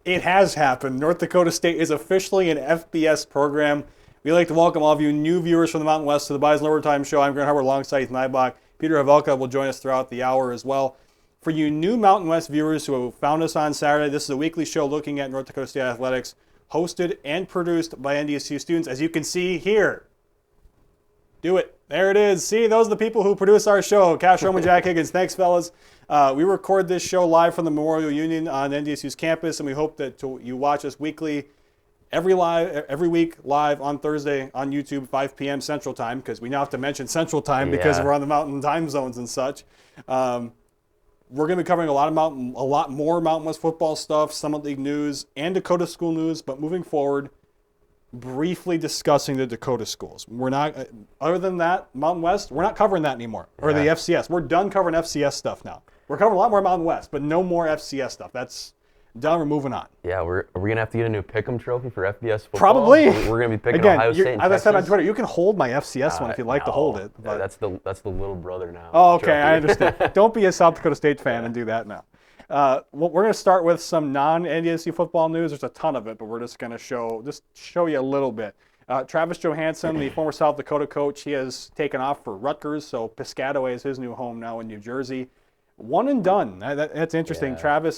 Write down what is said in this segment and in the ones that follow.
It has happened. North Dakota State is officially an FBS program. We'd like to welcome all of you new viewers from the Mountain West to the Bison Overtime Show. I'm Grant Hubbard alongside Ethan Eibach. Peter Havelka will join us throughout the hour as well. For you new Mountain West viewers who found us on Saturday, this is a weekly show looking at North Dakota State athletics, hosted and produced by NDSU students. As you can see here, do it. There it is. See, those are the people who produce our show. Cash Roman, Jack Higgins. Thanks, fellas. We record this show live from the Memorial Union on NDSU's campus, and we hope that you watch us weekly, every week live on Thursday on YouTube, 5 p.m. Central Time, because we now have to mention Central Time because we're on the mountain time zones and such. We're going to be covering a lot more Mountain West football stuff, Summit League news, and Dakota School news. But moving forward, briefly discussing the Dakota schools. We're not, other than that, Mountain West, we're not covering that anymore, or the FCS. We're done covering FCS stuff now. We're covering a lot more Mountain West, but no more FCS stuff. That's done. We're moving on. Yeah, are we going to have to get a new Pick'em trophy for FBS football? Probably. We're going to be picking Ohio State and as Texas. I said on Twitter, you can hold my FCS one if you'd like to hold it. But that's the little brother now. Oh, okay, I understand. Don't be a South Dakota State fan and do that now. We're going to start with some non-NDSU football news. There's a ton of it, but we're just going to show you a little bit. Travis Johansson, the former South Dakota coach, he has taken off for Rutgers, so Piscataway is his new home now in New Jersey. One and done. That's interesting. Yeah.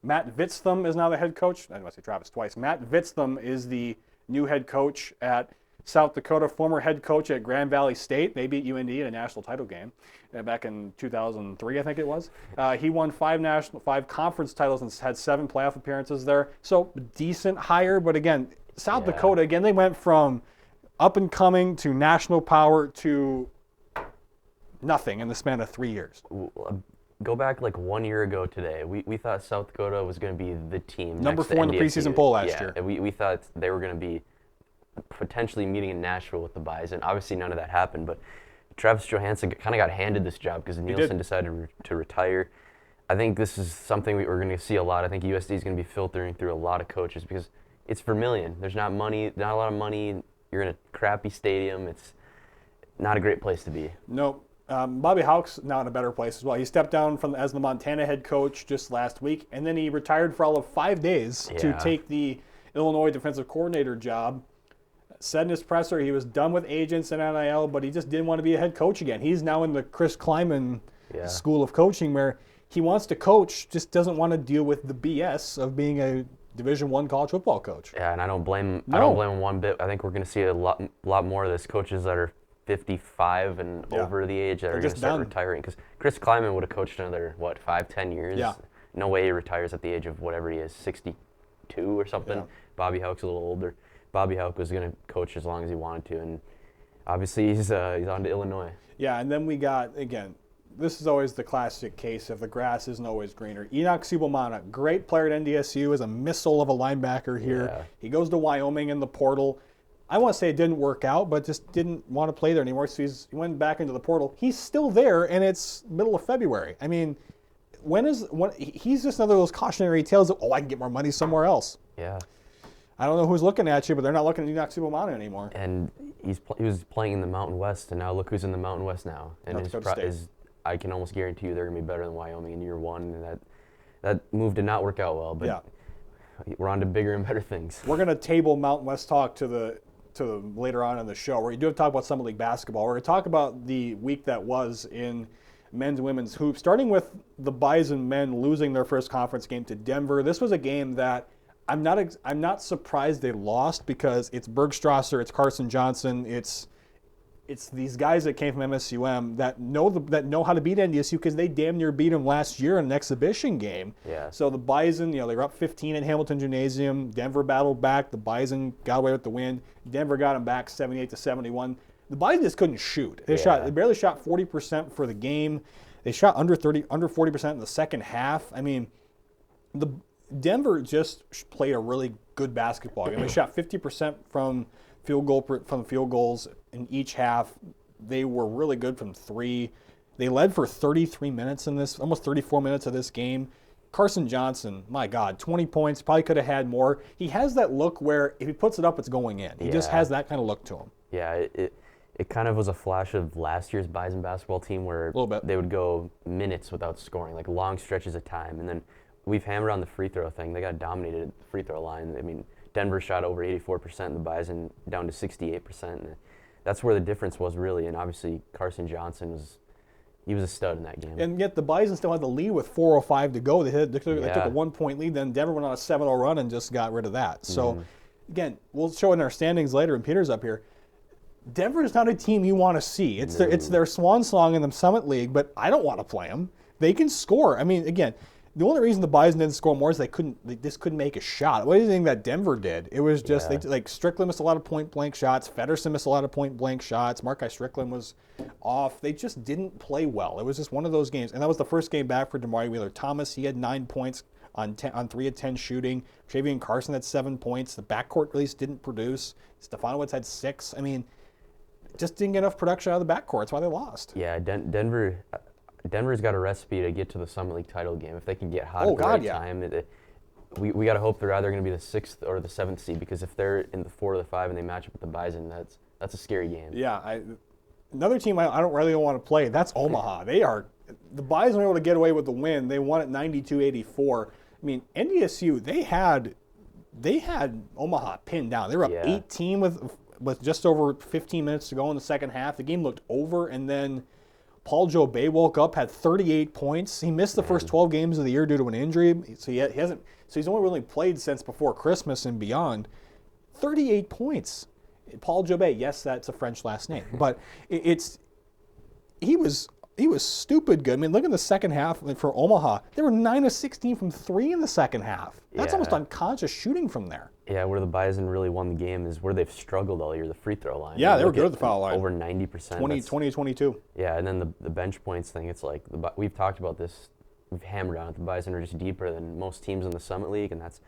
Matt Vitzthum is now the head coach. I must say Travis twice. Matt Vitzthum is the new head coach at South Dakota, former head coach at Grand Valley State. They beat UND in a national title game back in 2003, I think it was. He won 5 conference titles and had 7 playoff appearances there. So decent hire, but again, South Dakota, again, they went from up and coming to national power to nothing in the span of 3 years. Go back like 1 year ago today. We thought South Dakota was going to be the team. Number next 4 in to the NDSU. preseason poll last year. We thought they were going to be potentially meeting in Nashville with the Bison. Obviously, none of that happened, but Travis Johansson kind of got handed this job because Nielsen decided to retire. I think this is something we're going to see a lot. I think USD is going to be filtering through a lot of coaches because it's Vermilion. There's not a lot of money. You're in a crappy stadium. It's not a great place to be. No. Bobby Hauck's now in a better place as well. He stepped down as the Montana head coach just last week, and then he retired for all of 5 days to take the Illinois defensive coordinator job. Said in his presser he was done with agents and NIL, but he just didn't want to be a head coach again. He's now in the Chris Kleiman school of coaching where he wants to coach, just doesn't want to deal with the BS of being a Division I college football coach. Yeah, and I don't blame him one bit. I think we're going to see a lot more of this. Coaches that are 55 and over the age that are going to start retiring. Because Chris Kleiman would have coached another, 5-10 years? Yeah. No way he retires at the age of whatever he is, 62 or something. Yeah. Bobby Hauck's a little older. Bobby Hauck was going to coach as long as he wanted to, and obviously he's on to Illinois. Yeah, and then we got, again, this is always the classic case of the grass isn't always greener. Enoch Subomana, great player at NDSU, is a missile of a linebacker here. Yeah. He goes to Wyoming in the portal. I want to say it didn't work out, but just didn't want to play there anymore, so he went back into the portal. He's still there, and it's middle of February. I mean, he's just another of those cautionary tales of, I can get more money somewhere else. Yeah. I don't know who's looking at you, but they're not looking at Enoch Subomana anymore. And he was playing in the Mountain West, and now look who's in the Mountain West now. And I can almost guarantee you they're going to be better than Wyoming in year 1, and that move did not work out well. But we're on to bigger and better things. We're going to table Mountain West talk to later on in the show, where you do have to talk about Summit League basketball. We're going to talk about the week that was in men's and women's hoops, starting with the Bison men losing their first conference game to Denver. This was a game that I'm not surprised they lost because it's Bergstrasser, it's Carson Johnson, it's these guys that came from MSUM that know how to beat NDSU because they damn near beat them last year in an exhibition game. Yeah. So the Bison, they were up 15 at Hamilton Gymnasium. Denver battled back. The Bison got away with the win. Denver got them back 78-71. The Bison just couldn't shoot. They barely shot 40% for the game. They shot under 40% in the second half. I mean, Denver just played a really good basketball game. They shot 50% from field goals in each half. They were really good from 3. They led for 33 minutes in this, almost 34 minutes of this game. Carson Johnson, my God, 20 points, probably could have had more. He has that look where if he puts it up, it's going in. He just has that kind of look to him. Yeah, it kind of was a flash of last year's Bison basketball team where they would go minutes without scoring, like long stretches of time. And then we've hammered on the free throw thing. They got dominated at the free throw line. I mean, Denver shot over 84%, and the Bison down to 68%. And that's where the difference was really. And obviously, Carson Johnson was a stud in that game. And yet the Bison still had the lead with 4:05 to go. They took a 1-point lead. Then Denver went on a 7-0 run and just got rid of that. So, again, we'll show in our standings later, and Peter's up here. Denver is not a team you want to see. It's their swan song in the Summit League, but I don't want to play them. They can score. I mean, again, the only reason the Bison didn't score more is they just couldn't make a shot. What do you think that Denver did? It was just Strickland missed a lot of point blank shots. Feddersen missed a lot of point blank shots. Marki Strickland was off. They just didn't play well. It was just one of those games, and that was the first game back for Damari Wheeler-Thomas. He had 9 points on 3 of 10 shooting. Travian Carson had 7 points. The backcourt release didn't produce. Stefanowicz had 6. I mean, just didn't get enough production out of the backcourt. That's why they lost. Yeah, Denver's got a recipe to get to the Summit League title game if they can get hot at the right time. We got to hope they're either going to be the 6th or the 7th seed, because if they're in the 4 or the 5 and they match up with the Bison, that's a scary game. Yeah, another team I don't really want to play. That's Omaha. The Bison were able to get away with the win. They won at 92-84. I mean, NDSU they had Omaha pinned down. They were up 18 with just over 15 minutes to go in the second half. The game looked over, and then Paul Jobay woke up, had 38 points. He missed the first 12 games of the year due to an injury, so he's only really played since before Christmas and beyond. 38 points. Paul Jobay, yes, that's a French last name, but he was stupid good. I mean, look at the second half for Omaha. They were 9 of 16 from 3 in the second half. That's almost unconscious shooting from there. Yeah, where the Bison really won the game is where they've struggled all year, the free throw line. Yeah, they were good at the foul line. Over 90%. 20-22. Yeah, and then the bench points thing, it's like, we've talked about this, we've hammered on it. The Bison are just deeper than most teams in the Summit League, and that's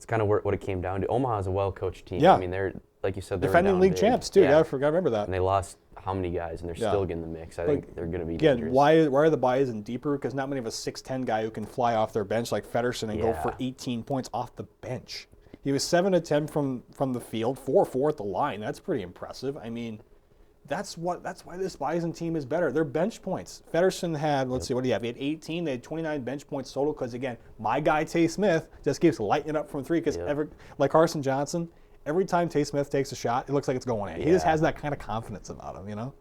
kind of what it came down to. Omaha's a well-coached team. Yeah. I mean, they're, like you said, they're defending league champs, too. Yeah, I forgot to remember that. And they lost how many guys, and they're still getting the mix. I think they're going to be dangerous. Why are the Bison deeper? Because not many of a 6'10 guy who can fly off their bench like Feddersen and go for 18 points off the bench. He was 7 of 10 from the field, 4-4 at the line. That's pretty impressive. I mean, that's why this Bison team is better. Their bench points. Feddersen had, let's see, what do you have? He had 18. They had 29 bench points total because, again, my guy, Tay Smith, just keeps lighting it up from 3 because like Carson Johnson, every time Tay Smith takes a shot, it looks like it's going in. He just has that kind of confidence about him, you know?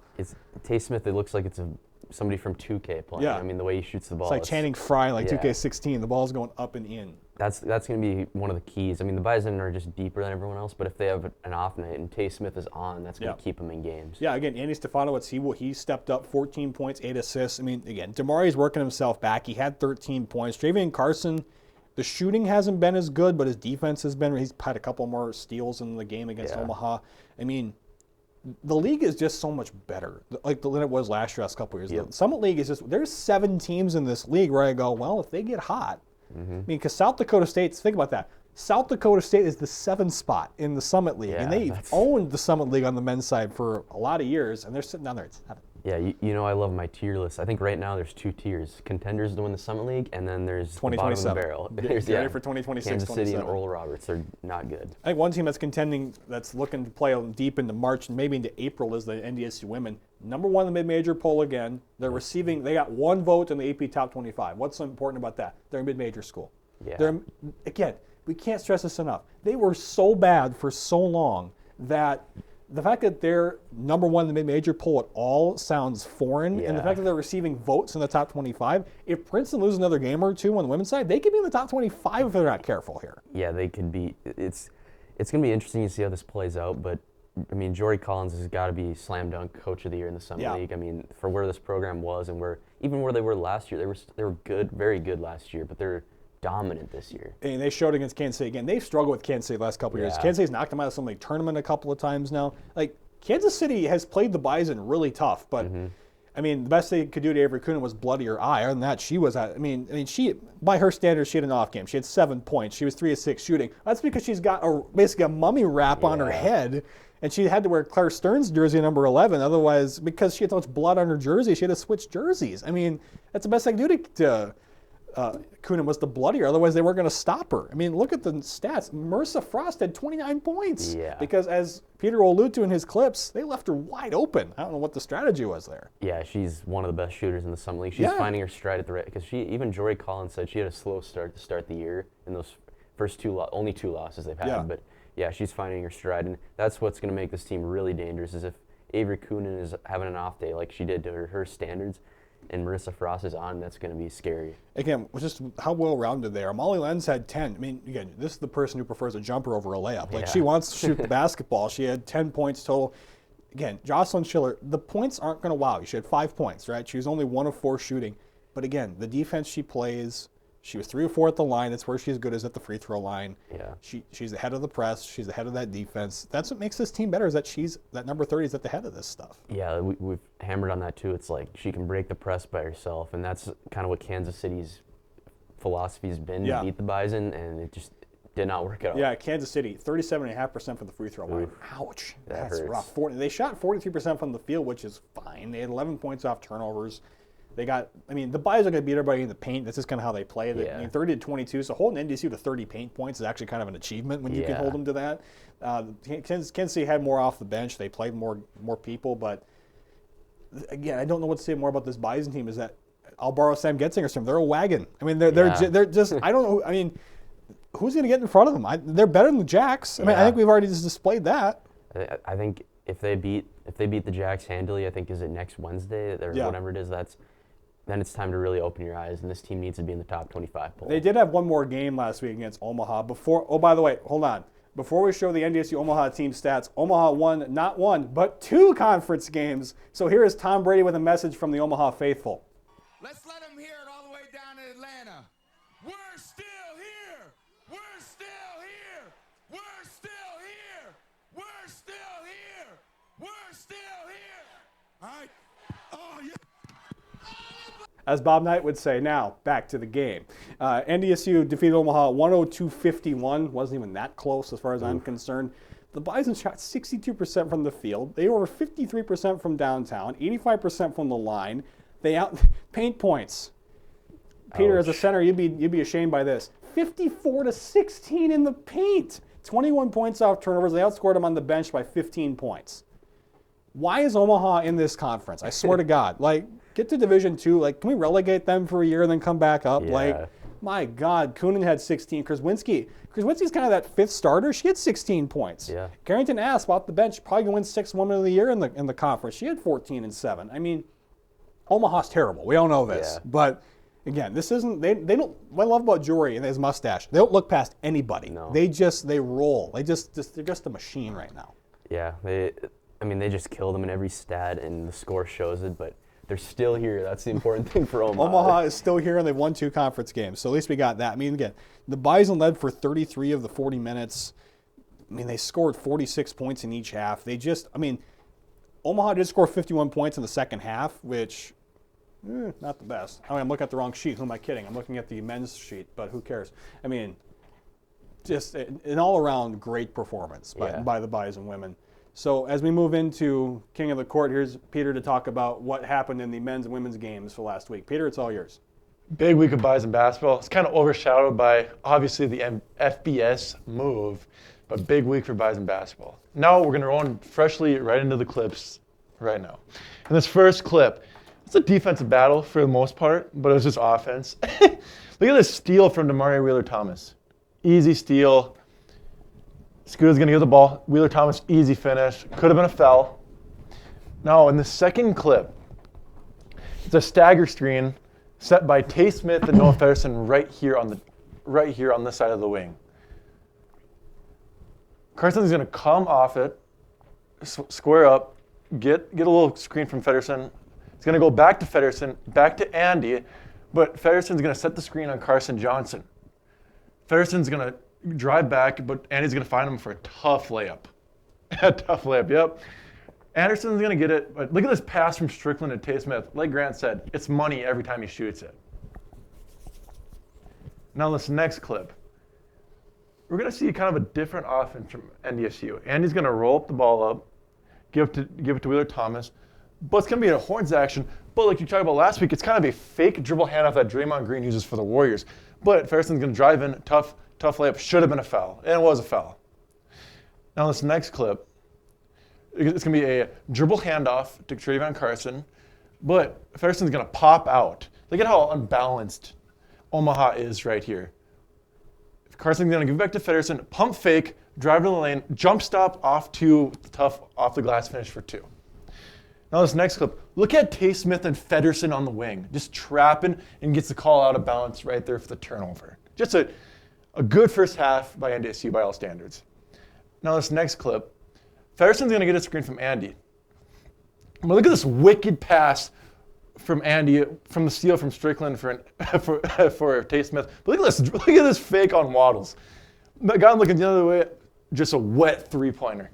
Tay Smith, it looks like it's somebody from 2K playing. Yeah. I mean, the way he shoots the ball. It's like Channing Frye, like 2K16. The ball's going up and in. That's going to be one of the keys. I mean, the Bison are just deeper than everyone else, but if they have an off night and Tay Smith is on, that's going to keep them in games. Yeah, again, Andy Stefanowicz, he stepped up, 14 points, 8 assists. I mean, again, Damari's working himself back. He had 13 points. Travian Carson, the shooting hasn't been as good, but his defense has been. He's had a couple more steals in the game against Omaha. I mean, the league is just so much better, than it was last year, last couple of years. The Summit League is just, there's 7 teams in this league where I go, well, if they get hot, I mean, because South Dakota State, think about that. South Dakota State is the 7th spot in the Summit League, and they've owned the Summit League on the men's side for a lot of years, and they're sitting down there at 7. Yeah, you know I love my tier list. I think right now there's 2 tiers: contenders to win the Summit League, and then there's the bottom of the barrel. There's ready for 2026. Kansas City and Oral Roberts are not good. I think one team that's contending, that's looking to play deep into March and maybe into April, is the NDSU women. Number 1 in the mid-major poll again. They're receiving. They got 1 vote in the AP Top 25. What's so important about that? They're a mid-major school. Yeah. Again, we can't stress this enough. They were so bad for so long that the fact that they're number 1 in the mid-major poll at all sounds foreign, and the fact that they're receiving votes in the top 25, if Princeton loses another game or 2 on the women's side, they could be in the top 25 if they're not careful here. Yeah, they could be. It's going to be interesting to see how this plays out, but I mean, Jory Collins has got to be slam dunk coach of the year in the Summit League. I mean, for where this program was and where they were last year, they were good, very good last year, but they're dominant this year. And they showed against Kansas State again. They've struggled with Kansas State the last couple of years. Kansas State's knocked them out of some league tournament a couple of times now. Like, Kansas City has played the Bison really tough, but I mean, the best they could do to Avery Kunin was bloody her eye. Other than that, she was I mean, she, by her standards, she had an off game. She had 7 points. She was 3 of 6 shooting. That's because she's got basically a mummy wrap on her head, and she had to wear Claire Stearns' jersey number 11. Otherwise, because she had so much blood on her jersey, she had to switch jerseys. I mean, that's the best I can do to Coonan was the bloodier. Otherwise, they weren't going to stop her. I mean, look at the stats. Marissa Frost had 29 points. Yeah. Because as Peter will allude to in his clips, they left her wide open. I don't know what the strategy was there. Yeah, she's one of the best shooters in the Summer League. She's finding her stride at the right, because even Jory Collins said she had a slow start to start the year in those first only two losses they've had. Yeah. But yeah, she's finding her stride, and that's what's going to make this team really dangerous. Is if Avery Coonan is having an off day like she did to her standards, and Marissa Frost is on, that's going to be scary. Again, just how well-rounded they are. Molly Lenz had 10. I mean, again, this is the person who prefers a jumper over a layup. Like, she wants to shoot the basketball. She had 10 points total. Again, Jocelyn Schiller, the points aren't going to wow you. She had 5 points, right? She was only 1 of 4 shooting. But again, the defense she plays, she was 3 or 4 at the line. That's where she's good, is at the free throw line. Yeah. She's ahead of the press. She's ahead of that defense. That's what makes this team better, is that that number 30 is at the head of this stuff. Yeah, we've hammered on that too. It's like she can break the press by herself, and that's kind of what Kansas City's philosophy has been to beat the Bison, and it just did not work out. Yeah, Kansas City, 37.5% from the free throw line. Ouch. That's rough. They shot 43% from the field, which is fine. They had 11 points off turnovers. They got, I mean, the Bison are going to beat everybody in the paint. That's just kind of how they play. Yeah. I mean, 30 to 22. So holding NDSU to 30 paint points is actually kind of an achievement when you can hold them to that. Kansas City had more off the bench. They played more people. But again, I don't know what to say more about this Bison team. Is that I'll borrow Sam Getzinger's term. They're a wagon. I mean, they're just. I don't know. I mean, who's going to get in front of them? They're better than the Jacks. I mean, I think we've already just displayed that. I think if they beat the Jacks handily, I think is it next Wednesday or whatever it is. Then it's time to really open your eyes, and this team needs to be in the top 25 poll. They did have one more game last week against Omaha. By the way, hold on. Before we show the NDSU Omaha team stats, Omaha won not one, but 2 conference games. So here is Tom Brady with a message from the Omaha faithful. Let's let them hear it all the way down in Atlanta. We're still here. We're still here. We're still here. We're still here. We're still here. All right. Oh, yeah. As Bob Knight would say, now back to the game. NDSU defeated Omaha 102-51. Wasn't even that close as far as I'm concerned. The Bison shot 62% from the field. They were 53% from downtown, 85% from the line. They paint points. Peter, as a center, you'd be ashamed by this. 54-16 in the paint. 21 points off turnovers. They outscored them on the bench by 15 points. Why is Omaha in this conference? I swear to God. Like, get to Division II. Like, can we relegate them for a year and then come back up? Yeah. Like, my God, Coonan had 16. Kraswinski's kind of that 5th starter. She had 16 points. Yeah. Carrington Asp off the bench, probably going to win 6th Woman of the Year in the conference. She had 14 and 7. I mean, Omaha's terrible. We all know this. Yeah. But again, this isn't. They don't. What I love about Jory and his mustache, they don't look past anybody. No. They roll. They're just a machine right now. Yeah. They just kill them in every stat, and the score shows it. But they're still here. That's the important thing for Omaha. Omaha is still here, and they've won 2 conference games. So at least we got that. I mean, again, the Bison led for 33 of the 40 minutes. I mean, they scored 46 points in each half. Omaha did score 51 points in the second half, which, not the best. I'm looking at the wrong sheet. Who am I kidding? I'm looking at the men's sheet, but who cares? I mean, just an all-around great performance by the Bison women. So as we move into King of the Court, here's Peter to talk about what happened in the men's and women's games for last week. Peter, it's all yours. Big week of Bison basketball. It's kind of overshadowed by, obviously, the FBS move, but big week for Bison basketball. Now we're going to run freshly right into the clips right now. In this first clip, it's a defensive battle for the most part, but it was just offense. Look at this steal from Damari Wheeler-Thomas. Easy steal. Scooter's going to give the ball. Wheeler-Thomas, easy finish. Could have been a foul. Now, in the second clip, it's a stagger screen set by Tay Smith and Noah Feddersen right here on this side of the wing. Carson's going to come off it, square up, get a little screen from Feddersen. It's going to go back to Feddersen, back to Andy, but Feddersen's going to set the screen on Carson Johnson. Feddersen's going to drive back, but Andy's going to find him for a tough layup. A tough layup, yep. Anderson's going to get it, but look at this pass from Strickland to Tay Smith. Like Grant said, it's money every time he shoots it. Now this next clip, we're going to see kind of a different offense from NDSU. Andy's going to roll up the ball up, give it to Wheeler-Thomas, but it's going to be a horns action, But like you talked about last week, it's kind of a fake dribble handoff that Draymond Green uses for the Warriors. But Featherston's going to drive in, tough layup, should have been a foul, and it was a foul. Now this next clip, it's going to be a dribble handoff to Trayvon Carson, but Featherston's going to pop out. Look at how unbalanced Omaha is right here. Carson's going to give it back to Featherston, pump fake, drive to the lane, jump stop off the glass finish for 2. Now this next clip, look at Tay Smith and Featherston on the wing, just trapping and gets the call out of balance right there for the turnover. Just a good first half by NDSU by all standards. Now this next clip, Featherston's going to get a screen from Andy. But look at this wicked pass from Andy, from the steal from Strickland for Tay Smith. But look at this fake on Waddles. The guy looking the other way, just a wet 3-pointer.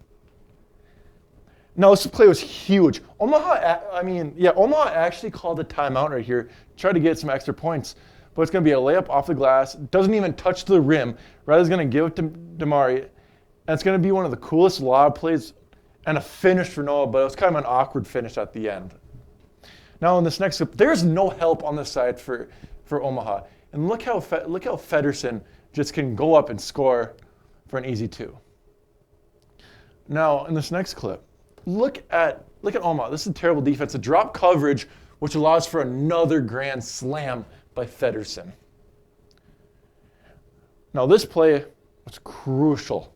No, this play was huge. Omaha actually called a timeout right here, tried to get some extra points, but it's going to be a layup off the glass, doesn't even touch the rim. Riley's going to give it to Damari, and it's going to be one of the coolest lob plays and a finish for Noah, but it was kind of an awkward finish at the end. Now in this next clip, there's no help on this side for Omaha, and look how Featherston just can go up and score for an easy 2. Now in this next clip, look at Omaha. This is a terrible defense. A drop coverage, which allows for another grand slam by Featherston. Now this play was crucial.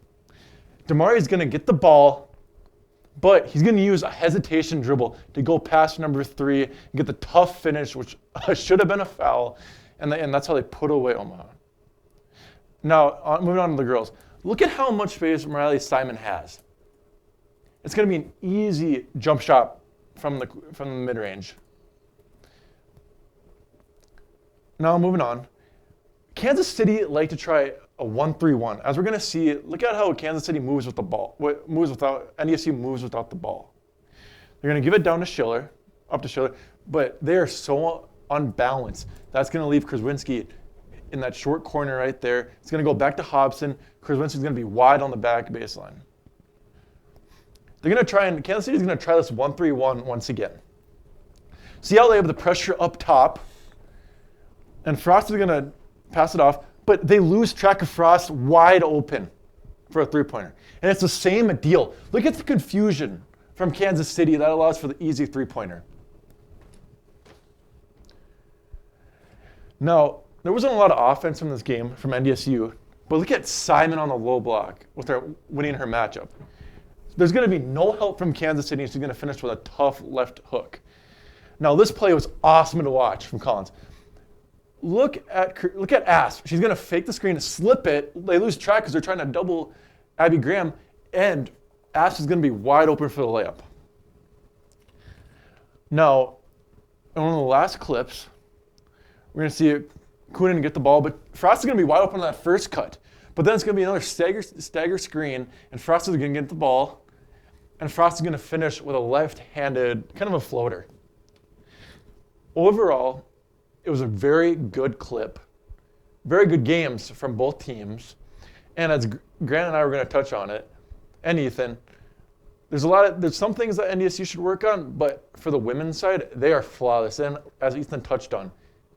Damari's going to get the ball, but he's going to use a hesitation dribble to go past number 3 and get the tough finish, which should have been a foul, and that's how they put away Omaha. Now, moving on to the girls. Look at how much space Riley Simon has. It's going to be an easy jump shot from the mid-range. Now, moving on. Kansas City like to try a 1-3-1. As we're going to see, look at how Kansas City moves with the ball. NDSU moves without the ball. They're going to give it down to Schiller, up to Schiller, but they are so unbalanced. That's going to leave Kraswinski in that short corner right there. It's going to go back to Hobson. Kraswinski's going to be wide on the back baseline. They're going to try, and Kansas City's going to try this 1-3-1 once again. See how they have the pressure up top, and Frost is going to pass it off, but they lose track of Frost wide open for a 3-pointer. And it's the same deal. Look at the confusion from Kansas City that allows for the easy 3-pointer. Now, there wasn't a lot of offense in this game from NDSU, but look at Simon on the low block with her winning her matchup. There's going to be no help from Kansas City, and she's going to finish with a tough left hook. Now, this play was awesome to watch from Collins. Look at Asp. She's going to fake the screen, slip it. They lose track because they're trying to double Abby Graham, and Asp is going to be wide open for the layup. Now, in one of the last clips, we're going to see Kunin get the ball, but Frost is going to be wide open on that first cut. But then it's going to be another stagger screen, and Frost is going to get the ball, and Frost is going to finish with a left-handed, kind of a floater. Overall, it was a very good clip, very good games from both teams. And as Grant and I were going to touch on it, and Ethan, there's some things that NDSU should work on, but for the women's side, they are flawless. And as Ethan touched on,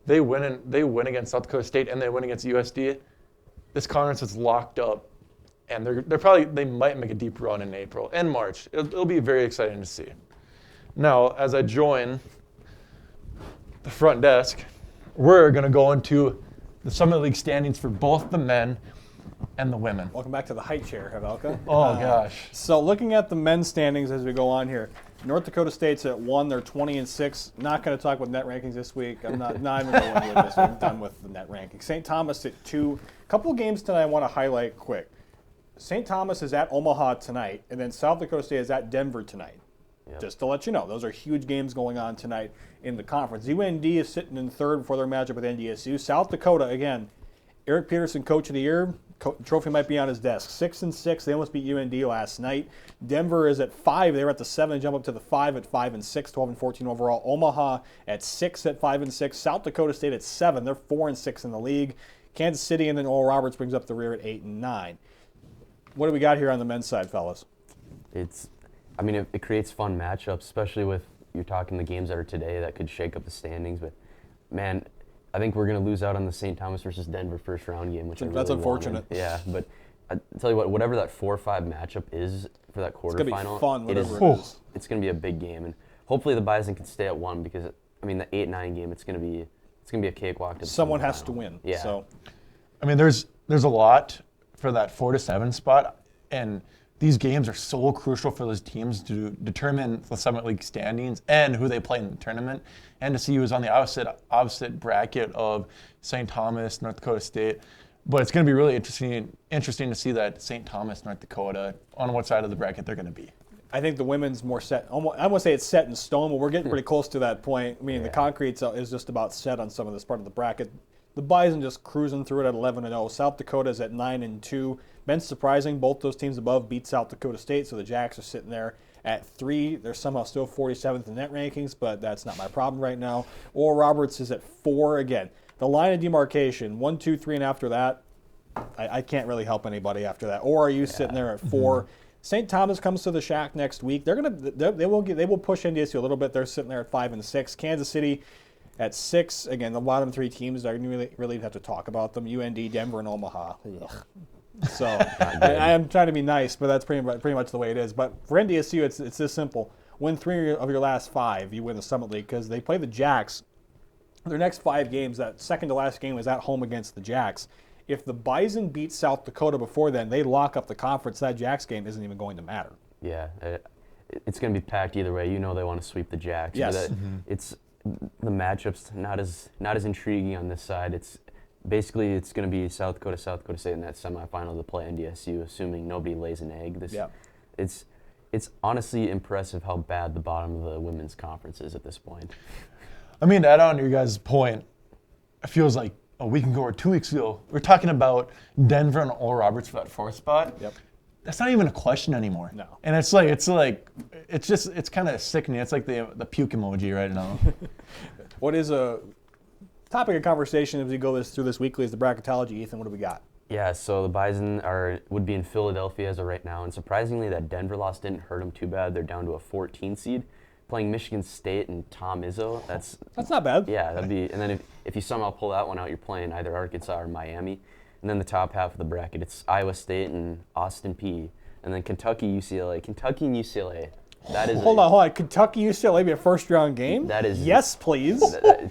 they win against South Dakota State and they win against USD. This conference is locked up, and they might make a deep run in April and March. It'll be very exciting to see. Now, as I join the front desk, we're going to go into the Summit League standings for both the men and the women. Welcome back to the height chair, Havelka. Oh, gosh. So looking at the men's standings as we go on here, North Dakota State's at 1. They're 20-6. Not going to talk with net rankings this week. I'm not even going with this. I'm done with the net rankings. St. Thomas at 2. A couple games tonight I want to highlight quick. St. Thomas is at Omaha tonight, and then South Dakota State is at Denver tonight. Yep. Just to let you know, those are huge games going on tonight in the conference. UND is sitting in third before their matchup with NDSU. South Dakota, again, Eric Peterson, Coach of the Year. Trophy might be on his desk. 6-6. They almost beat UND last night. Denver is at 5. They were at the 7. Jump up to the 5 at 5-6, 12-14 overall. Omaha at 6 at 5-6. South Dakota State at 7. They're 4-6 in the league. Kansas City and then Oral Roberts brings up the rear at 8-9. What do we got here on the men's side, fellas? It creates fun matchups, especially with you're talking the games that are today that could shake up the standings. But man, I think we're going to lose out on the St. Thomas versus Denver first round game, which I really That's unfortunate. wanted. Yeah, but I tell you what, whatever that 4-5 matchup is for that quarterfinal, it's going to be fun, whatever it is. It's going to be a big game, and hopefully the Bison can stay at 1 because I mean the 8-9 game, it's going to be a cakewalk to the Someone has semifinal. to win. Yeah. So I mean, there's a lot for that 4-7 spot, and these games are so crucial for those teams to determine the Summit League standings and who they play in the tournament, and to see who's on the opposite bracket of St. Thomas, North Dakota State. But it's going to be really interesting to see that St. Thomas, North Dakota, on what side of the bracket they're going to be. I think the women's more set. I won't say it's set in stone, but we're getting pretty close to that point. I mean, the concrete is just about set on some of this part of the bracket. The Bison just cruising through it at 11-0. South Dakota is at 9-2. Been surprising. Both those teams above beat South Dakota State, so the Jacks are sitting there at 3. They're somehow still 47th in net rankings, but that's not my problem right now. Oral Roberts is at 4 again. The line of demarcation, 1, 2, 3, and after that, I can't really help anybody after that. Or are you sitting there at 4? St. Thomas comes to the Shack next week. They will push NDSU a little bit. They're sitting there at 5 and 6. Kansas City at 6. Again, the bottom 3 teams, I really have to talk about them. UND, Denver, and Omaha. Ugh. So I am trying to be nice, but that's pretty much the way it is. But for NDSU, it's this simple. Win 3 of your last 5, you win the Summit League, because they play the Jacks. Their next 5 games, that second to last game was at home against the Jacks. If the Bison beat South Dakota before then, they lock up the conference. That Jacks game isn't even going to matter. Yeah, it's going to be packed either way. You know they want to sweep the Jacks. Yes. But it's the matchups not as intriguing on this side. It's going to be South Dakota State in that semifinal to play NDSU, assuming nobody lays an egg. It's honestly impressive how bad the bottom of the women's conference is at this point. I mean, to add on to your guys' point, it feels like a week ago or 2 weeks ago, we're talking about Denver and Oral Roberts for that 4th spot. Yep. That's not even a question anymore. No. And it's kind of sickening. It's like the puke emoji right now. What is a topic of conversation as we go through this weekly is the bracketology. Ethan, what do we got? Yeah, so the Bison would be in Philadelphia as of right now, and surprisingly that Denver loss didn't hurt them too bad. They're down to a 14 seed, playing Michigan State and Tom Izzo. That's not bad. Yeah, that'd be. And then if you somehow pull that one out, you're playing either Arkansas or Miami. And then the top half of the bracket, it's Iowa State and Austin Peay. And then Kentucky, UCLA. Kentucky and UCLA. That is Hold on. Kentucky, UCLA be a first-round game? That is. Yes, please.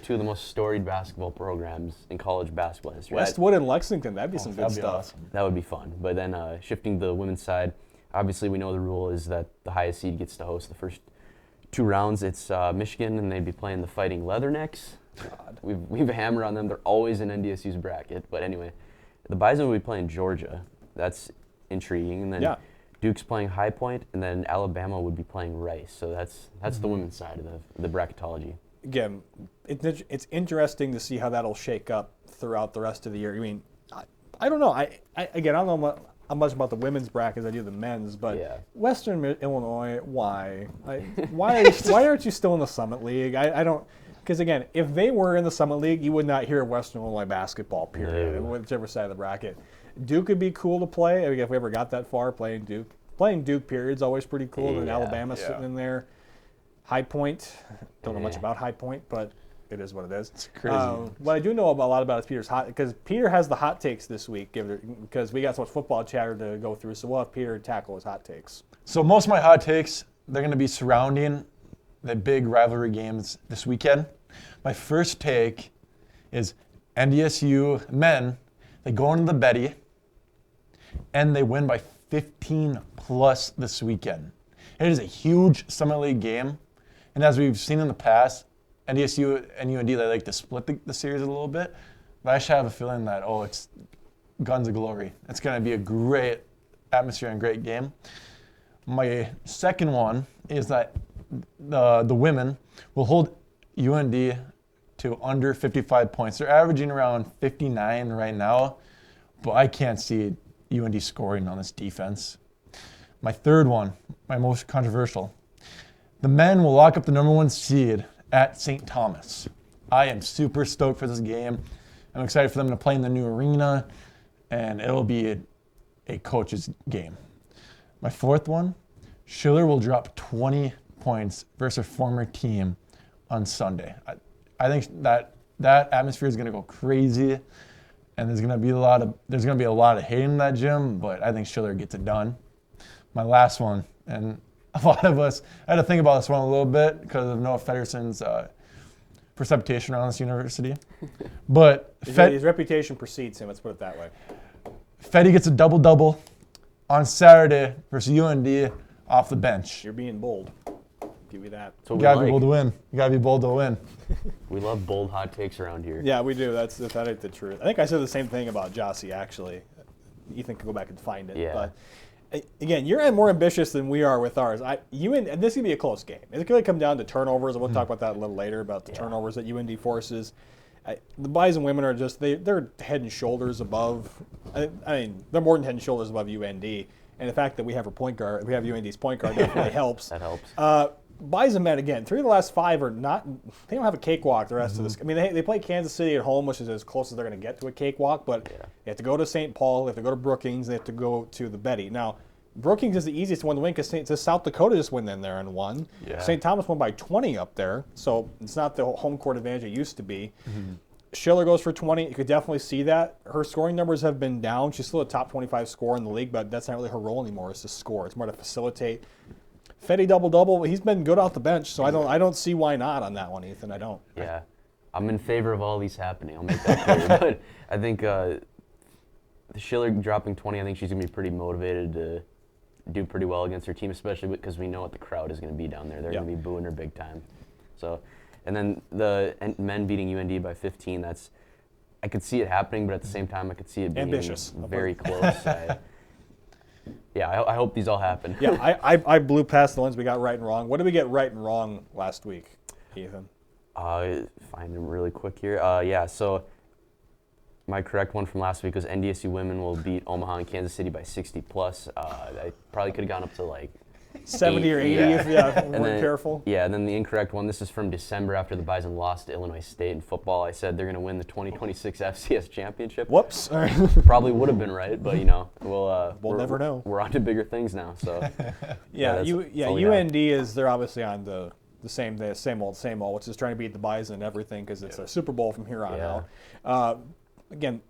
2 of the most storied basketball programs in college basketball history. Westwood and Lexington, that'd be some good That'd be stuff. awesome. That would be fun. But then shifting to the women's side, obviously we know the rule is that the highest seed gets to host the first 2 rounds. It's Michigan, and they'd be playing the Fighting Leathernecks. God. We've hammered on them. They're always in NDSU's bracket. But anyway, the Bison will be playing Georgia. That's intriguing. And then Duke's playing High Point, and then Alabama would be playing Rice. So that's the women's side of the bracketology. Again, it's interesting to see how that'll shake up throughout the rest of the year. I mean, I don't know. I don't know how much about the women's bracket as I do the men's, but Western Illinois, why? Why aren't you still in the Summit League? I don't. Because again, if they were in the Summit League, you would not hear Western Illinois basketball, period, whichever side of the bracket. Duke would be cool to play. I mean, if we ever got that far, playing Duke, period, is always pretty cool. And Alabama sitting in there. High Point, don't know much about High Point, but it is what it is. It's crazy. What I do know a lot about is Peter's because Peter has the hot takes this week, because we got so much football chatter to go through. So we'll have Peter tackle his hot takes. So most of my hot takes, they're going to be surrounding the big rivalry games this weekend. My first take is NDSU men. They go into the Betty, and they win by 15 plus this weekend. It is a huge Summit League game, and as we've seen in the past, NDSU and UND, they like to split the series a little bit, but I should have a feeling that, it's guns of glory. It's going to be a great atmosphere and great game. My second one is that the women will hold UND to under 55 points. They're averaging around 59 right now, but I can't see UND scoring on this defense. My third one, my most controversial. The men will lock up the number 1 seed at St. Thomas. I am super stoked for this game. I'm excited for them to play in the new arena, and it'll be a coach's game. My fourth one, Schiller will drop 20 points versus a former team on Sunday. I think that atmosphere is going to go crazy, and there's going to be a lot of hate in that gym, but I think Schiller gets it done. My last one, and a lot of us, I had to think about this one a little bit because of Noah Federson's precipitation around this university. But his reputation precedes him, let's put it that way. Fetty gets a double-double on Saturday versus UND off the bench. You're being bold. Give me that. You gotta be bold to win. You gotta be bold to win. We love bold hot takes around here. Yeah, we do. That ain't the truth. I think I said the same thing about Jossie, actually. Ethan can go back and find it. Yeah. But again, you're more ambitious than we are with ours. And this is gonna be a close game. It's gonna come down to turnovers, and we'll talk about that a little later about the turnovers that UND forces. The Bison women are just they're head and shoulders above. I mean, they're more than head and shoulders above UND, and the fact that we have UND's point guard definitely helps. That helps. Bison men, again, 3 of the last 5 are not. They don't have a cakewalk the rest of this. I mean, they play Kansas City at home, which is as close as they're going to get to a cakewalk. But they have to go to St. Paul, they have to go to Brookings, they have to go to the Betty. Now, Brookings is the easiest one to win because South Dakota just went in there and won. Yeah. St. Thomas won by 20 up there, so it's not the home court advantage it used to be. Schiller goes for 20. You could definitely see that. Her scoring numbers have been down. She's still a top 25 scorer in the league, but that's not really her role anymore. It's to score. It's more to facilitate. Fetty double-double. He's been good off the bench, so I don't see why not on that one, Ethan. I don't. Yeah, I'm in favor of all these happening. I'll make that clear. But I think Schiller dropping 20. I think she's gonna be pretty motivated to do pretty well against her team, especially because we know what the crowd is gonna be down there. They're gonna be booing her big time. So. And then the men beating UND by 15, I could see it happening, but at the same time, I could see it being ambitious, very close. I hope these all happen. Yeah, I blew past the ones we got right and wrong. What did we get right and wrong last week, Ethan? Find them really quick here. So my correct one from last week was NDSU women will beat Omaha and Kansas City by 60 plus. I probably could have gone up to like 70 or 80 if we weren't careful. Yeah, and then the incorrect one, this is from December after the Bison lost to Illinois State in football. I said they're going to win the 2026 FCS championship. Whoops. Probably would have been right, but we'll never know. We're on to bigger things now. So UND they're obviously on the same old, which is trying to beat the Bison and everything because it's a Super Bowl from here on out. Again,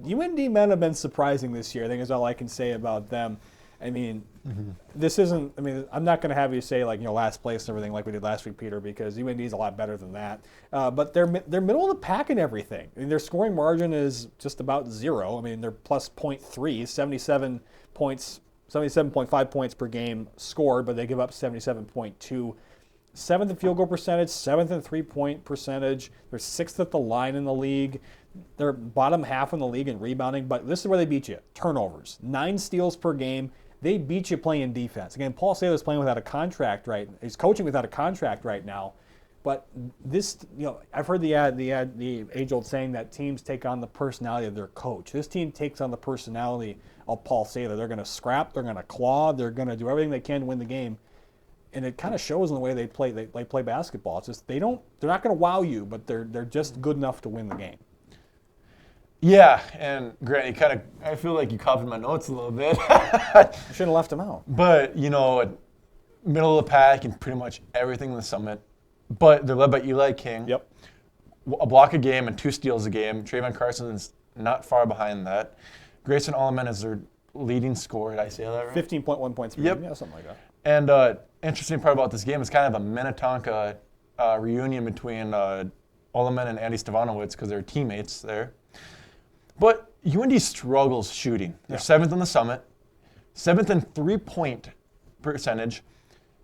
UND men have been surprising this year. I think is all I can say about them. I mean, this isn't. I mean, I'm not going to have you say last place and everything like we did last week, Peter, because UND is a lot better than that. But they're middle of the pack in everything. I mean, their scoring margin is just about 0. I mean, they're plus 0.3, 77 points, 77.5 points per game scored, but they give up 77.2. 7th in field goal percentage, 7th in 3-point percentage. They're 6th at the line in the league. They're bottom half in the league in rebounding, but this is where they beat you. Turnovers, 9 steals per game. They beat you playing defense. Again, Paul Saylor's playing without a contract he's coaching without a contract right now. But this, I've heard the age-old saying that teams take on the personality of their coach. This team takes on the personality of Paul Saylor. They're going to scrap, they're going to claw, they're going to do everything they can to win the game. And it kind of shows in the way they play basketball. It's just they're not going to wow you, but they're just good enough to win the game. Yeah, and Grant, I feel like you copied my notes a little bit. I should have left them out. But, middle of the pack in pretty much everything in the Summit. But they're led by Eli King. Yep. A block a game and 2 steals a game. Trayvon Carson's not far behind that. Grayson Alleman is their leading scorer. Did I say that right? 15.1 points per game. Yeah, something like that. And interesting part about this game is kind of a Minnetonka reunion between Alleman and Andy Stevanovic because they're teammates there. But UND struggles shooting. They're 7th in the Summit, 7th in 3-point percentage.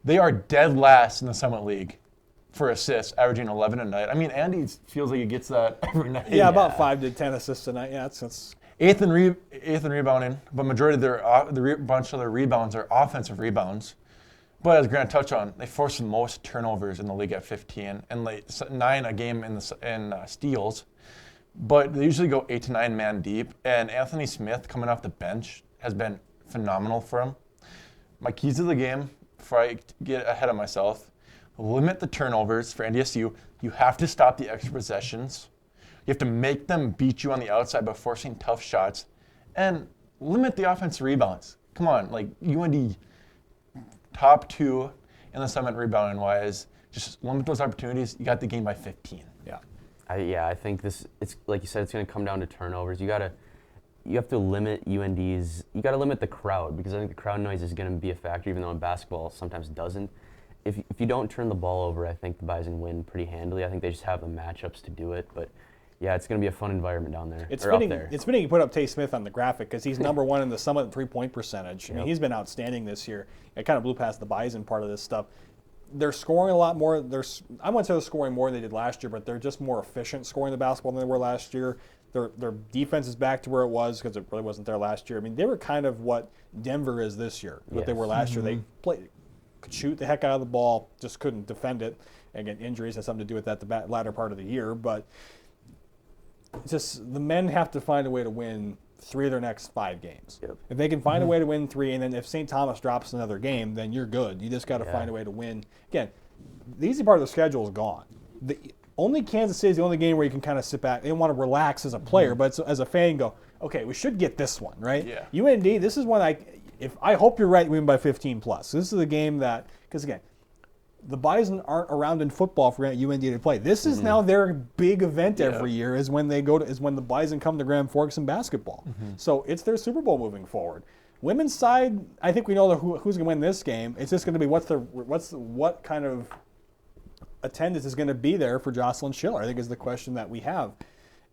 They are dead last in the Summit League for assists, averaging 11 a night. I mean, Andy feels like he gets that every night. Yeah, about 5 to 10 assists a night. Yeah, that's 8th in rebounding, but majority of their bunch of their rebounds are offensive rebounds. But as Grant touched on, they force the most turnovers in the league at 15 and 9 a game in steals. But they usually go 8 to 9 man deep, and Anthony Smith coming off the bench has been phenomenal for him. My keys to the game, before I get ahead of myself, limit the turnovers for NDSU. You have to stop the extra possessions. You have to make them beat you on the outside by forcing tough shots, and limit the offensive rebounds. Come on, UND top 2 in the Summit rebounding wise. Just limit those opportunities. You got the game by 15. Yeah. I think it's like you said, it's going to come down to turnovers. You have to limit UND's. You got to limit the crowd, because I think the crowd noise is going to be a factor, even though in basketball sometimes doesn't. If you don't turn the ball over, I think the Bison win pretty handily. I think they just have the matchups to do it, but. Yeah, it's going to be a fun environment down there. It's up there. It's fitting you put up Tay Smith on the graphic because he's number one in the Summit three-point percentage. I mean, he's been outstanding this year. It kind of blew past the Bison part of this stuff. They're scoring a lot more. I wouldn't say they're scoring more than they did last year, but they're just more efficient scoring the basketball than they were last year. Their defense is back to where it was because it really wasn't there last year. I mean, they were kind of what Denver is this year, what they were last year. They could shoot the heck out of the ball, just couldn't defend it. Again, injuries had something to do with that the latter part of the year, but it's just the men have to find a way to win 3 of their next 5 games. Yep. If they can find a way to win 3, and then if St. Thomas drops another game, then you're good. You just got to find a way to win. Again, the easy part of the schedule is gone. Only Kansas City is the only game where you can kind of sit back. They want to relax as a player, but as a fan, you go, okay, we should get this one, right? Yeah. UND, this is one I hope you're right, win by 15 plus. This is a game that, because again, the Bison aren't around in football for UND to play. This is now their big event every year is when they when the Bison come to Grand Forks in basketball. So it's their Super Bowl moving forward. Women's side, I think we know who's going to win this game. It's just going to be what kind of attendance is going to be there for Jocelyn Schiller, I think is the question that we have.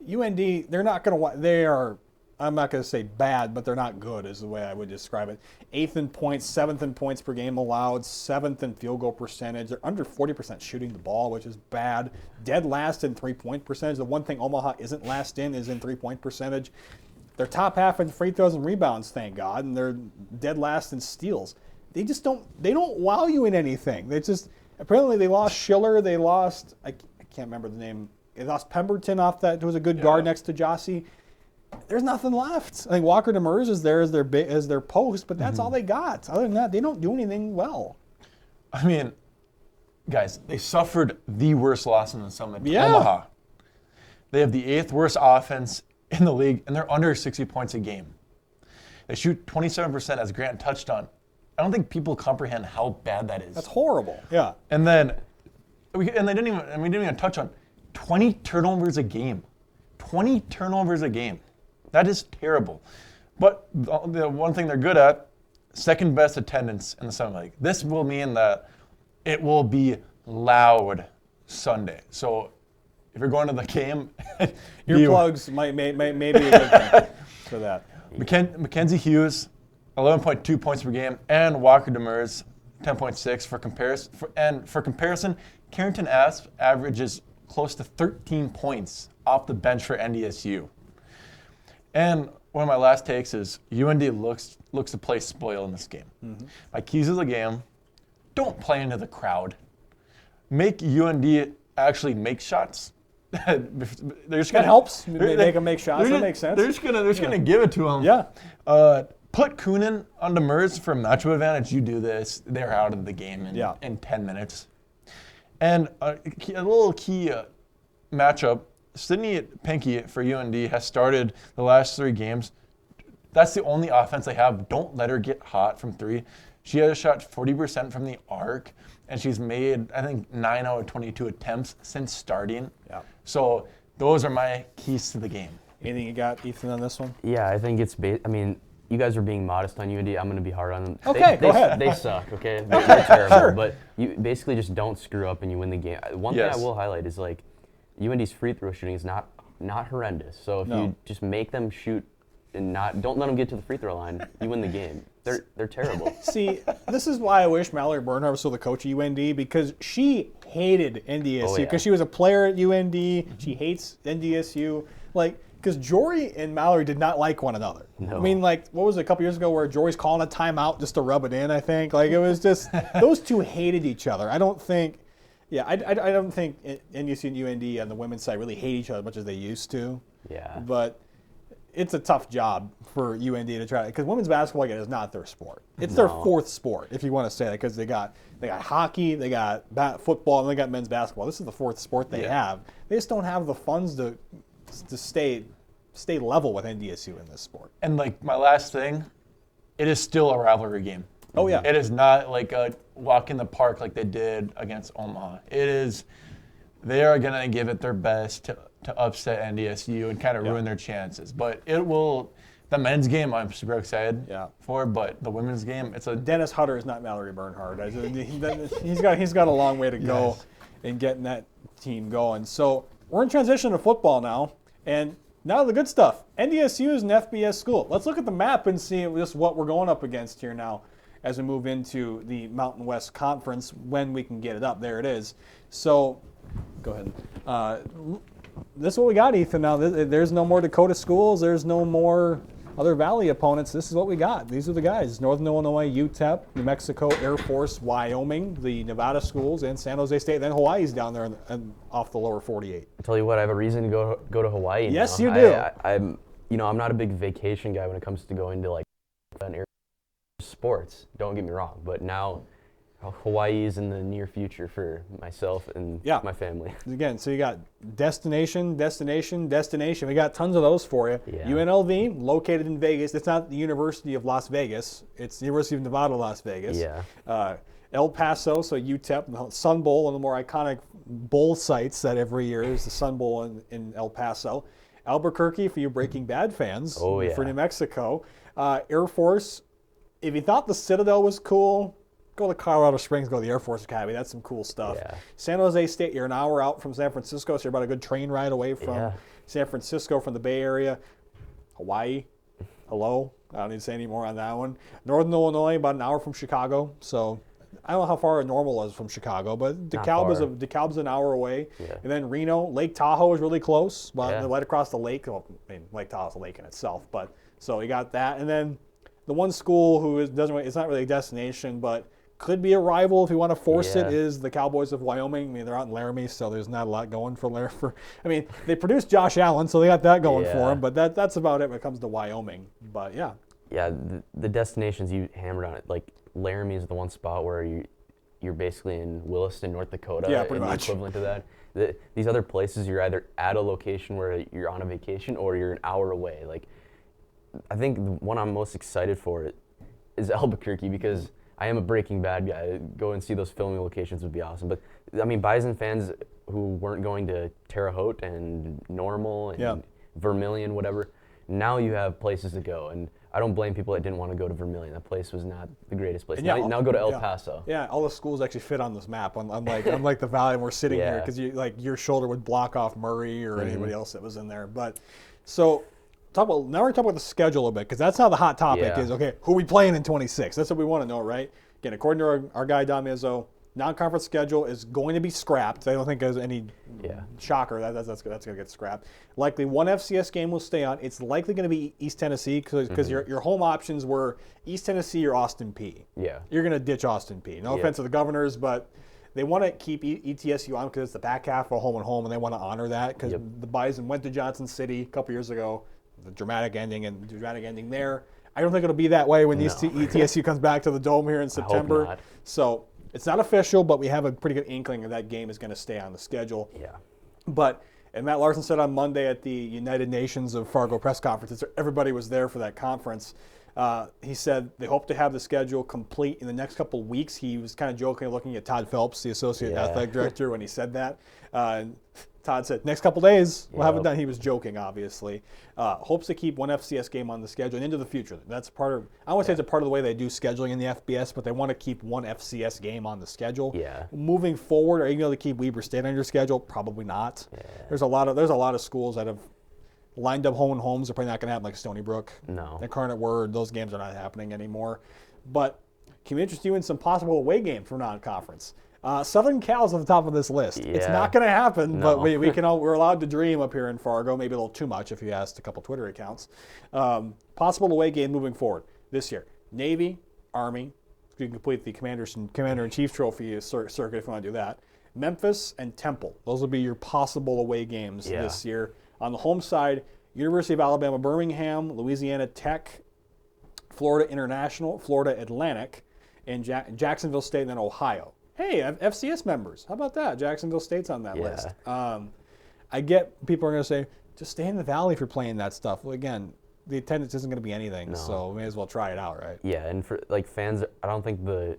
UND, they're not going to. They are. I'm not going to say bad, but they're not good is the way I would describe it. 8th in points, 7th in points per game allowed, 7th in field goal percentage. They're under 40% shooting the ball, which is bad. Dead last in three-point percentage. The one thing Omaha isn't last in is in three-point percentage. They're top half in free throws and rebounds, thank God, and they're dead last in steals. They don't wow you in anything. Apparently they lost Schiller. They lost, I can't remember the name. They lost Pemberton off that. There was a good guard next to Jossie. There's nothing left. I think Walker Demers is there as their post, but that's all they got. Other than that, they don't do anything well. I mean, guys, they suffered the worst loss in the Summit to Yeah. Omaha. They have the 8th worst offense in the league, and they're under 60 points a game. They shoot 27%, as Grant touched on. I don't think people comprehend how bad that is. That's horrible. Yeah. And then, we didn't even touch on 20 turnovers a game. 20 turnovers a game. That is terrible. But the one thing they're good at, second best attendance in the Summit League. This will mean that it will be loud Sunday. So if you're going to the game, Earplugs may be a good thing for that. Mackenzie Hughes, 11.2 points per game, and Walker Demers, 10.6 for comparison. For comparison, Carrington Asp averages close to 13 points off the bench for NDSU. And one of my last takes is UND looks to play spoil in this game. My keys of the game: don't play into the crowd. Make UND actually make shots. That helps. Make them make shots. That makes sense. They're just gonna give it to them. Yeah. Put Koonin on Demers for matchup advantage. You do this, they're out of the game in 10 minutes. And a little key matchup: Sydney Pinky for UND has started the last 3 games. That's the only offense they have. Don't let her get hot from 3. She has shot 40% from the arc, and she's made, I think, 9 out of 22 attempts since starting. Yeah. So those are my keys to the game. Anything you got, Ethan, on this one? Yeah, I think you guys are being modest on UND. I'm going to be hard on them. Okay, go ahead. They suck, okay? They're terrible. But you basically just don't screw up and you win the game. One thing I will highlight is, like, UND's free throw shooting is not horrendous. So if you just make them shoot and don't let them get to the free throw line, you win the game. They're terrible. See, this is why I wish Mallory Bernhardt was still the coach of UND, because she hated NDSU because she was a player at UND. She hates NDSU. Because Jory and Mallory did not like one another. No. I mean, what was it, a couple years ago where Jory's calling a timeout just to rub it in, I think? It was just, those two hated each other. I don't think NDSU and UND on the women's side really hate each other as much as they used to. Yeah. But it's a tough job for UND to try, because women's basketball, again, is not their sport. It's their 4th sport, if you want to say that, because they got hockey, they got football, and they got men's basketball. This is the 4th sport they have. They just don't have the funds to stay level with NDSU in this sport. And my last thing, it is still a rivalry game. Oh, yeah. It is not like a walk in the park like they did against Omaha. They are going to give it their best to upset NDSU and kind of ruin their chances. But it will. The men's game, I'm super excited for, but the women's game, it's a. Dennis Hutter is not Mallory Bernhard. He's got a long way to go in getting that team going. So we're in transition to football now, and now the good stuff. NDSU is an FBS school. Let's look at the map and see just what we're going up against here now as we move into the Mountain West Conference when we can get it up. There it is. So go ahead. This is what we got, Ethan. Now there's no more Dakota schools. There's no more other Valley opponents. This is what we got. These are the guys. Northern Illinois, UTEP, New Mexico, Air Force, Wyoming, the Nevada schools, and San Jose State. Then Hawaii's down there and off the lower 48. I'll tell you what, I have a reason to go to Hawaii Yes, now. you do. I'm not a big vacation guy when it comes to going to like sports. Don't get me wrong, but now Hawaii is in the near future for myself and my family. Again, so you got destination. We got tons of those for you. Yeah. UNLV, located in Vegas. It's not the University of Las Vegas. It's the University of Nevada, Las Vegas. Yeah. El Paso, so UTEP, the Sun Bowl, one of the more iconic bowl sites that every year is the Sun Bowl in El Paso. Albuquerque, for you Breaking Bad fans. Oh, yeah. For New Mexico. Air Force, if you thought the Citadel was cool, go to Colorado Springs, go to the Air Force Academy. That's some cool stuff. Yeah. San Jose State, you're an hour out from San Francisco, so you're about a good train ride away from San Francisco, from the Bay Area. Hawaii, hello. I don't need to say any more on that one. Northern Illinois, about an hour from Chicago. So I don't know how far Normal is from Chicago, but DeKalb's an hour away. Yeah. And then Reno, Lake Tahoe is really close. Well, right across the lake. Well, I mean, Lake Tahoe's a lake in itself, but so you got that. And then the one school it's not really a destination, but could be a rival if you want to force it, is the Cowboys of Wyoming. I mean, they're out in Laramie, so there's not a lot going for I mean, they produced Josh Allen, so they got that going for them, but that's about it when it comes to Wyoming. But yeah. Yeah, the destinations you hammered on it, like Laramie is the one spot where you're basically in Williston, North Dakota. Yeah, pretty much. The equivalent to that. These other places, you're either at a location where you're on a vacation or you're an hour away. Like, I think the one I'm most excited for is Albuquerque, because I am a Breaking Bad guy. Go and see those filming locations would be awesome. But I mean, Bison fans who weren't going to Terre Haute and Normal and Vermilion, whatever, now you have places to go. And I don't blame people that didn't want to go to Vermilion. That place was not the greatest place. Now go to El Paso. Yeah, all the schools actually fit on this map, unlike the Valley, and we're sitting here because your shoulder would block off Murray or anybody else that was in there. But so. Now we're talking about the schedule a bit, because that's how the hot topic is. Okay, who are we playing in 26? That's what we want to know, right? Again, according to our guy Don Mizzo, non-conference schedule is going to be scrapped. I don't think there's any shocker that's going to get scrapped. Likely one FCS game will stay on. It's likely going to be East Tennessee, because your home options were East Tennessee or Austin Peay. Yeah, you're going to ditch Austin Peay. No offense to the Governors, but they want to keep ETSU on because it's the back half of home and home, and they want to honor that because the Bison went to Johnson City a couple years ago. The dramatic ending there. I don't think it'll be that way when ETSU comes back to the Dome here in September. I hope not. So it's not official, but we have a pretty good inkling of that game is going to stay on the schedule. Yeah. But, and Matt Larson said on Monday at the United Nations of Fargo press conference, everybody was there for that conference. He said they hope to have the schedule complete in the next couple of weeks. He was kind of joking, looking at Todd Phelps, the associate athletic director, when he said that. Todd said, next couple days, we'll have it done. He was joking, obviously. Hopes to keep one FCS game on the schedule and into the future. That's part of, I won't say it's a part of the way they do scheduling in the FBS, but they want to keep one FCS game on the schedule. Yeah. Moving forward, are you going to keep Weber State on your schedule? Probably not. Yeah. There's a lot of schools that have lined up home and homes. They're probably not going to happen, like Stony Brook. No. Incarnate Word, those games are not happening anymore. But can we interest you in some possible away games for non-conference? Southern Cal's at the top of this list. Yeah. It's not going to happen, but we're allowed to dream up here in Fargo. Maybe a little too much if you asked a couple Twitter accounts. Possible away game moving forward this year: Navy, Army. You can complete the Commander-in-Chief Trophy circuit if you want to do that. Memphis and Temple. Those will be your possible away games this year. On the home side, University of Alabama, Birmingham, Louisiana Tech, Florida International, Florida Atlantic, and Jacksonville State, and then Ohio. Hey, FCS members. How about that? Jacksonville State's on that list. I get people are going to say, just stay in the Valley if you're playing that stuff. Well, again, the attendance isn't going to be anything, so we may as well try it out, right? Yeah, and for like fans, I don't think the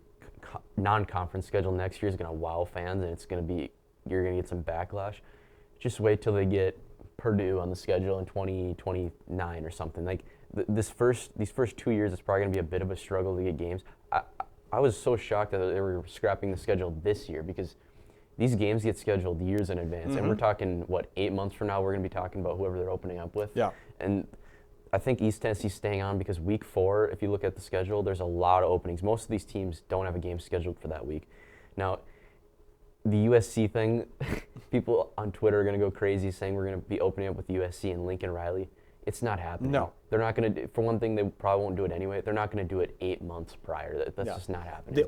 non-conference schedule next year is going to wow fans, and you're going to get some backlash. Just wait till they get Purdue on the schedule in 2029 or something. Like these first 2 years, it's probably going to be a bit of a struggle to get games. I was so shocked that they were scrapping the schedule this year because these games get scheduled years in advance, and we're talking 8 months from now we're going to be talking about whoever they're opening up with. Yeah. And I think East Tennessee's staying on because week 4, if you look at the schedule, there's a lot of openings. Most of these teams don't have a game scheduled for that week. Now, the USC thing, people on Twitter are going to go crazy saying we're going to be opening up with USC and Lincoln Riley. It's not happening. No. They're not going to, for one thing, they probably won't do it anyway. They're not going to do it 8 months prior. That's just not happening. They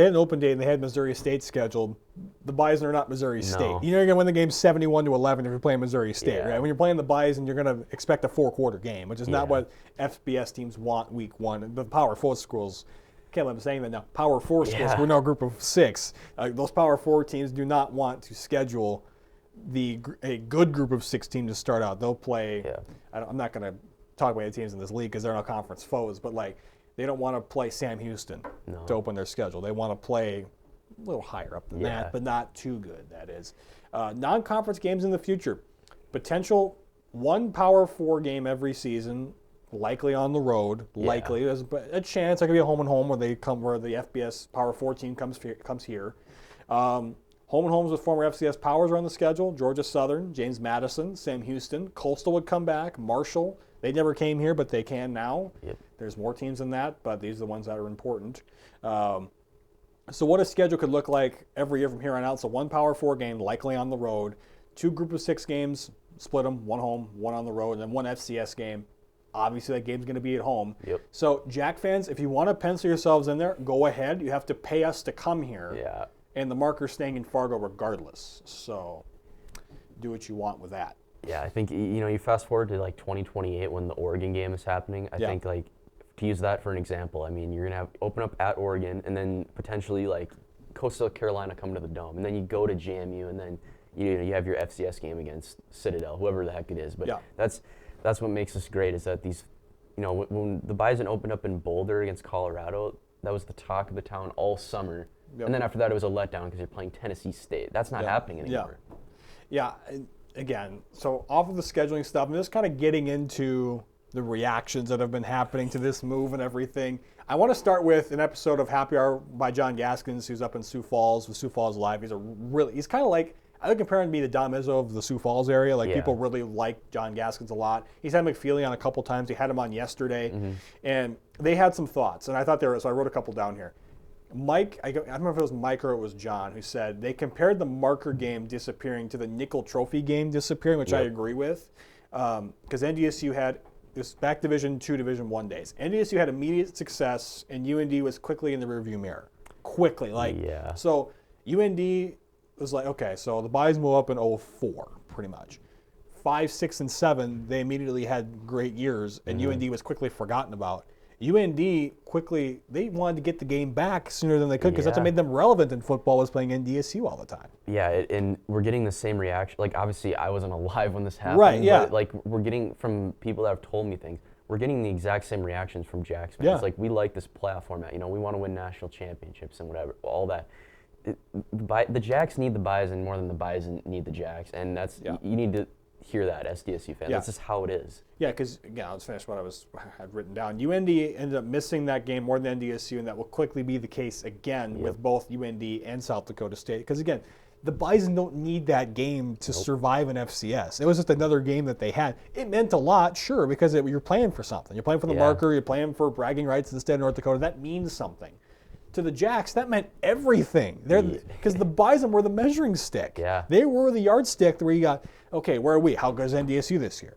had an open date and they had Missouri State scheduled. The Bison are not Missouri State. You're going to win the game 71-11 if you're playing Missouri State, right? When you're playing the Bison, you're going to expect a 4-quarter game, which is not what FBS teams want week 1. The Power 4 schools, I can't believe I'm saying that now. Power 4 schools, we're now a group of 6. Those Power 4 teams do not want to schedule a good group of 6 teams to start out. They'll play. I'm not going to talk about the teams in this league because they're not conference foes, but they don't want to play Sam Houston to open their schedule. They want to play a little higher up than that, but not too good. That is non-conference games in the future. Potential 1 Power 4 game every season, likely on the road. Likely there's a chance there could be a home and home where the FBS Power 4 team comes here. Home and homes with former FCS Powers are on the schedule. Georgia Southern, James Madison, Sam Houston. Coastal would come back. Marshall. They never came here, but they can now. Yep. There's more teams than that, but these are the ones that are important. So what a schedule could look like every year from here on out. So 1 Power 4 game, likely on the road. 2 group of 6 games, split them, 1 home, 1 on the road, and then 1 FCS game. Obviously, that game's going to be at home. Yep. So Jack fans, if you want to pencil yourselves in there, go ahead. You have to pay us to come here. Yeah. And the marker's staying in Fargo regardless. So do what you want with that. Yeah, I think, you fast forward to 2028 when the Oregon game is happening. I think to use that for an example, I mean, you're going to open up at Oregon and then potentially Coastal Carolina come to the Dome. And then you go to JMU and then you have your FCS game against Citadel, whoever the heck it is. But that's what makes this great is that these, when the Bison opened up in Boulder against Colorado, that was the talk of the town all summer. Yep. And then after that, it was a letdown because you're playing Tennessee State. That's not happening anymore. Yeah. Again, so off of the scheduling stuff, I'm just kind of getting into the reactions that have been happening to this move and everything. I want to start with an episode of Happy Hour by John Gaskins, who's up in Sioux Falls with Sioux Falls Live. He's kind of like, I would compare him to be the Don Izzo of the Sioux Falls area. People really like John Gaskins a lot. He's had McFeely on a couple times. He had him on yesterday. And they had some thoughts. And I thought so I wrote a couple down here. Mike, I don't remember if it was Mike or it was John, who said they compared the marker game disappearing to the Nickel Trophy game disappearing, which I agree with. Because NDSU had this back Division II, Division I days. NDSU had immediate success, and UND was quickly in the rearview mirror. So UND was okay, so the Bison blew up in 04, pretty much. 5, 6, and 7, they immediately had great years, and UND was quickly forgotten about. UND quickly, they wanted to get the game back sooner than they could because that's what made them relevant in football was playing NDSU all the time. Yeah, and we're getting the same reaction. Obviously, I wasn't alive when this happened. Right, yeah. But, we're getting, from people that have told me things, we're getting the exact same reactions from Jacks fans. Yeah. We like this playoff format. We want to win national championships and whatever, all that. The Jacks need the Bison more than the Bison need the Jacks, and that's you need to hear that, SDSU fans. That's just how it is. Yeah, because let's finish what I had written down. UND ended up missing that game more than NDSU, and that will quickly be the case again with both UND and South Dakota State. Because again, the Bison don't need that game to survive an FCS. It was just another game that they had. It meant a lot, sure, because you're playing for something. You're playing for the marker. You're playing for bragging rights in the state of North Dakota. That means something. To the Jacks, that meant everything. Because the Bison were the measuring stick. Yeah. They were the yardstick where you got, okay, where are we? How good is NDSU this year?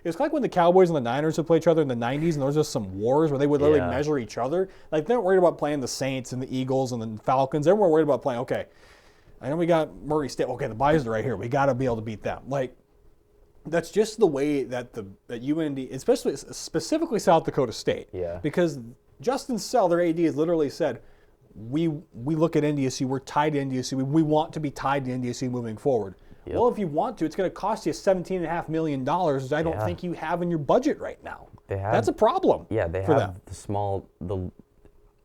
It's like when the Cowboys and the Niners would play each other in the 90s, and there was just some wars where they would literally measure each other. They weren't worried about playing the Saints and the Eagles and the Falcons. They were more worried about playing, okay, I know we got Murray State. Okay, the Bison are right here. We got to be able to beat them. That's just the way that that UND, especially specifically South Dakota State, because Justin Sell, their AD, has literally said, we look at NDSU, we're tied to NDSU, we want to be tied to NDSU moving forward. Yep. Well, if you want to, it's going to cost you $17.5 million, which I don't think you have in your budget right now. That's a problem. Yeah, they for have them.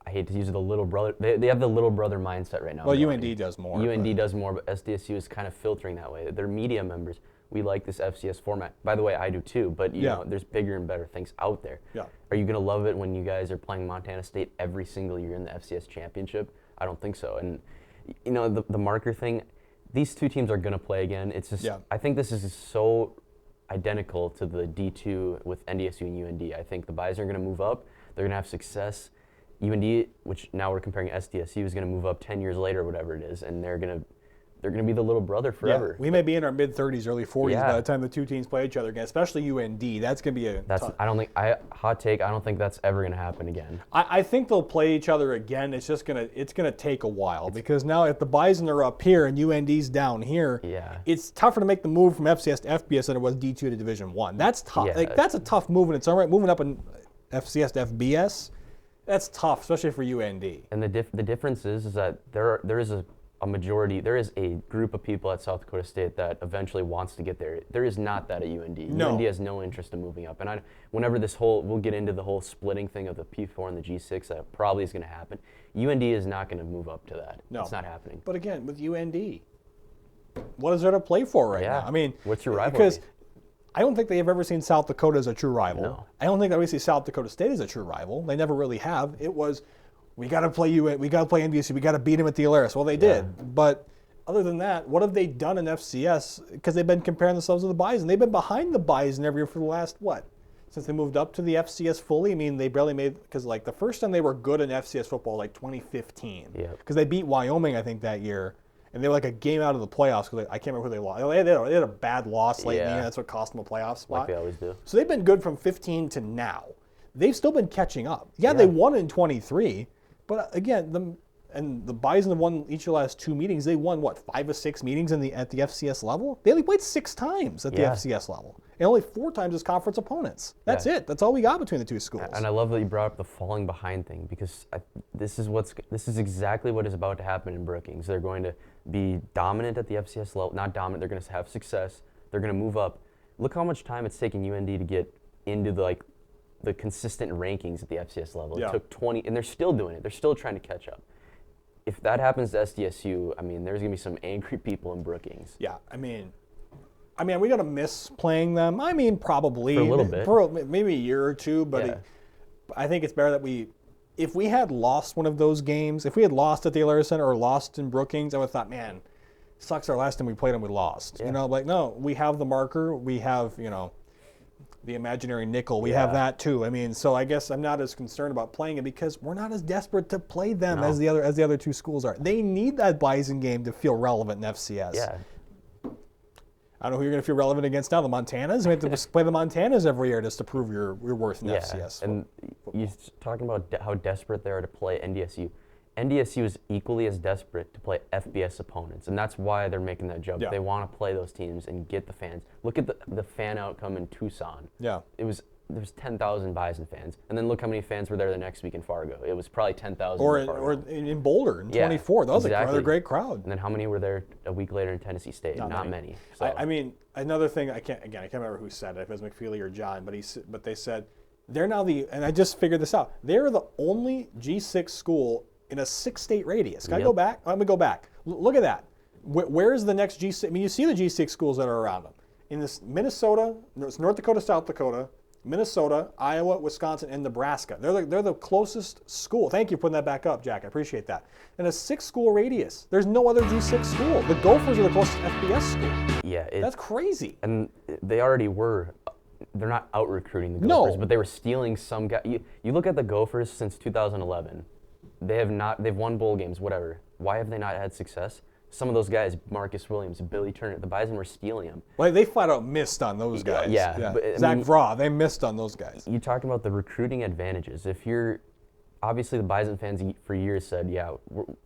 I hate to use the little brother. They have the little brother mindset right now. Well, UND does more. UND does more, but SDSU is kind of filtering that way. They're media members. We like this FCS format. By the way, I do too, but you know, there's bigger and better things out there. Yeah. Are you going to love it when you guys are playing Montana State every single year in the FCS championship? I don't think so. And, you know, the marker thing, these two teams are going to play again. It's just, I think this is so identical to the D2 with NDSU and UND. I think the Bison are going to move up. They're going to have success. UND, which now we're comparing SDSU, is going to move up 10 years later, whatever it is, and they're going to be the little brother forever. We may be in our mid-30s, early 40s by the time the two teams play each other again, especially UND. That's going to be hot take, I don't think that's ever going to happen again. I think they'll play each other again. It's just going to take a while because now if the Bison are up here and UND's down here, it's tougher to make the move from FCS to FBS than it was D2 to Division 1. That's tough. That's a tough move in its own right. Moving up in FCS to FBS, that's tough, especially for UND. And the difference is that there is a majority, there is a group of people at South Dakota State that eventually wants to get there. There is not that at UND. No. UND has no interest in moving up. And whenever we'll get into the whole splitting thing of the P4 and the G6, that probably is going to happen. UND is not going to move up to that. No. It's not happening. But again, with UND, what is there to play for right now? I mean, what's your rivalry? Because I don't think they've ever seen South Dakota as a true rival. No. I don't think that we see South Dakota State as a true rival. They never really have. It was, we got to play we got to play NDSU. We got to beat them at the Alaris. Well, they did. But other than that, what have they done in FCS? Because they've been comparing themselves to the Bison. They've been behind the Bison every year for the last, since they moved up to the FCS fully. I mean, they barely made, because like the first time they were good in FCS football, like 2015. Because they beat Wyoming, I think, that year. And they were like a game out of the playoffs because I can't remember who they lost. They had a bad loss late in the year. That's what cost them a playoff spot. Like they always do. So they've been good from 15 to now. They've still been catching up. They won in 23. But again, the Bison have won each of the last two meetings. They won, 5 or 6 meetings at the FCS level? They only played 6 times at the FCS level. And only 4 times as conference opponents. That's it. That's all we got between the two schools. And I love that you brought up the falling behind thing because this is exactly what is about to happen in Brookings. They're going to be dominant at the FCS level. Not dominant. They're going to have success. They're going to move up. Look how much time it's taken UND to get into the consistent rankings at the FCS level. It took 20, and they're still doing it. They're still trying to catch up. If that happens to SDSU, I mean, there's going to be some angry people in Brookings. Yeah, I mean, are we going to miss playing them? I mean, probably. For a little bit. For maybe a year or two, but I think it's better that if we had lost one of those games, if we had lost at the Alaris Center or lost in Brookings, I would have thought, man, sucks our last time we played them, we lost. Yeah. No, we have the marker, we have, the imaginary nickel, we have that too. I mean, so I guess I'm not as concerned about playing it because we're not as desperate to play them as the other two schools are. They need that Bison game to feel relevant in FCS. Yeah. I don't know who you're going to feel relevant against now. The Montanas? We have to play the Montanas every year just to prove your worth in FCS. And you're talking about how desperate they are to play NDSU. NDSU is equally as desperate to play FBS opponents, and that's why they're making that jump. They want to play those teams and get the fans. Look at the fan outcome in Tucson. There was 10,000 Bison fans, and then look how many fans were there the next week in Fargo. It was probably 10,000. Or in Boulder in 24. That was another great crowd. And then how many were there a week later in Tennessee State? Not many. So. I mean, another thing I can't remember who said it. If it was McFeely or John, but they said they're now and I just figured this out. They're the only G6 school in a 6-state radius. Can I go back? Let me go back. Look at that. Where's the next G6? I mean, you see the G6 schools that are around them. In this Minnesota, North Dakota, South Dakota, Minnesota, Iowa, Wisconsin, and Nebraska. They're the closest school. Thank you for putting that back up, Jack. I appreciate that. In a 6-school radius. There's no other G6 school. The Gophers are the closest FBS school. Yeah. That's crazy. And they already were. They're not out-recruiting the Gophers, but they were stealing some guy. You look at the Gophers since 2011. They've won bowl games, whatever. Why have they not had success? Some of those guys, Marcus Williams, Billy Turner, the Bison were stealing them. Well, they flat out missed on those guys. Yeah. But, Zach Vraw, they missed on those guys. You talk about the recruiting advantages. Obviously the Bison fans for years said,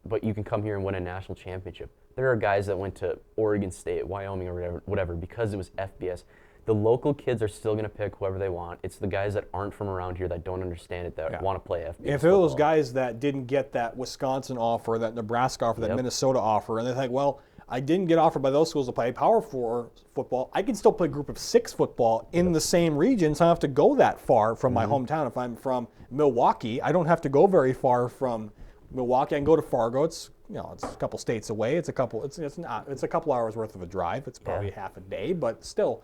but you can come here and win a national championship. There are guys that went to Oregon State, Wyoming, or whatever, because it was FBS. The local kids are still going to pick whoever they want. It's the guys that aren't from around here that don't understand it that want to play FBS. If it was those guys that didn't get that Wisconsin offer, that Nebraska offer, that Minnesota offer, and they think, well, I didn't get offered by those schools to play Power 4 football. I can still play Group of 6 football in the same region, so I don't have to go that far from my hometown. If I'm from Milwaukee, I don't have to go very far from Milwaukee. I can go to Fargo. It's it's a couple states away. It's a couple hours worth of a drive. It's probably half a day, but still,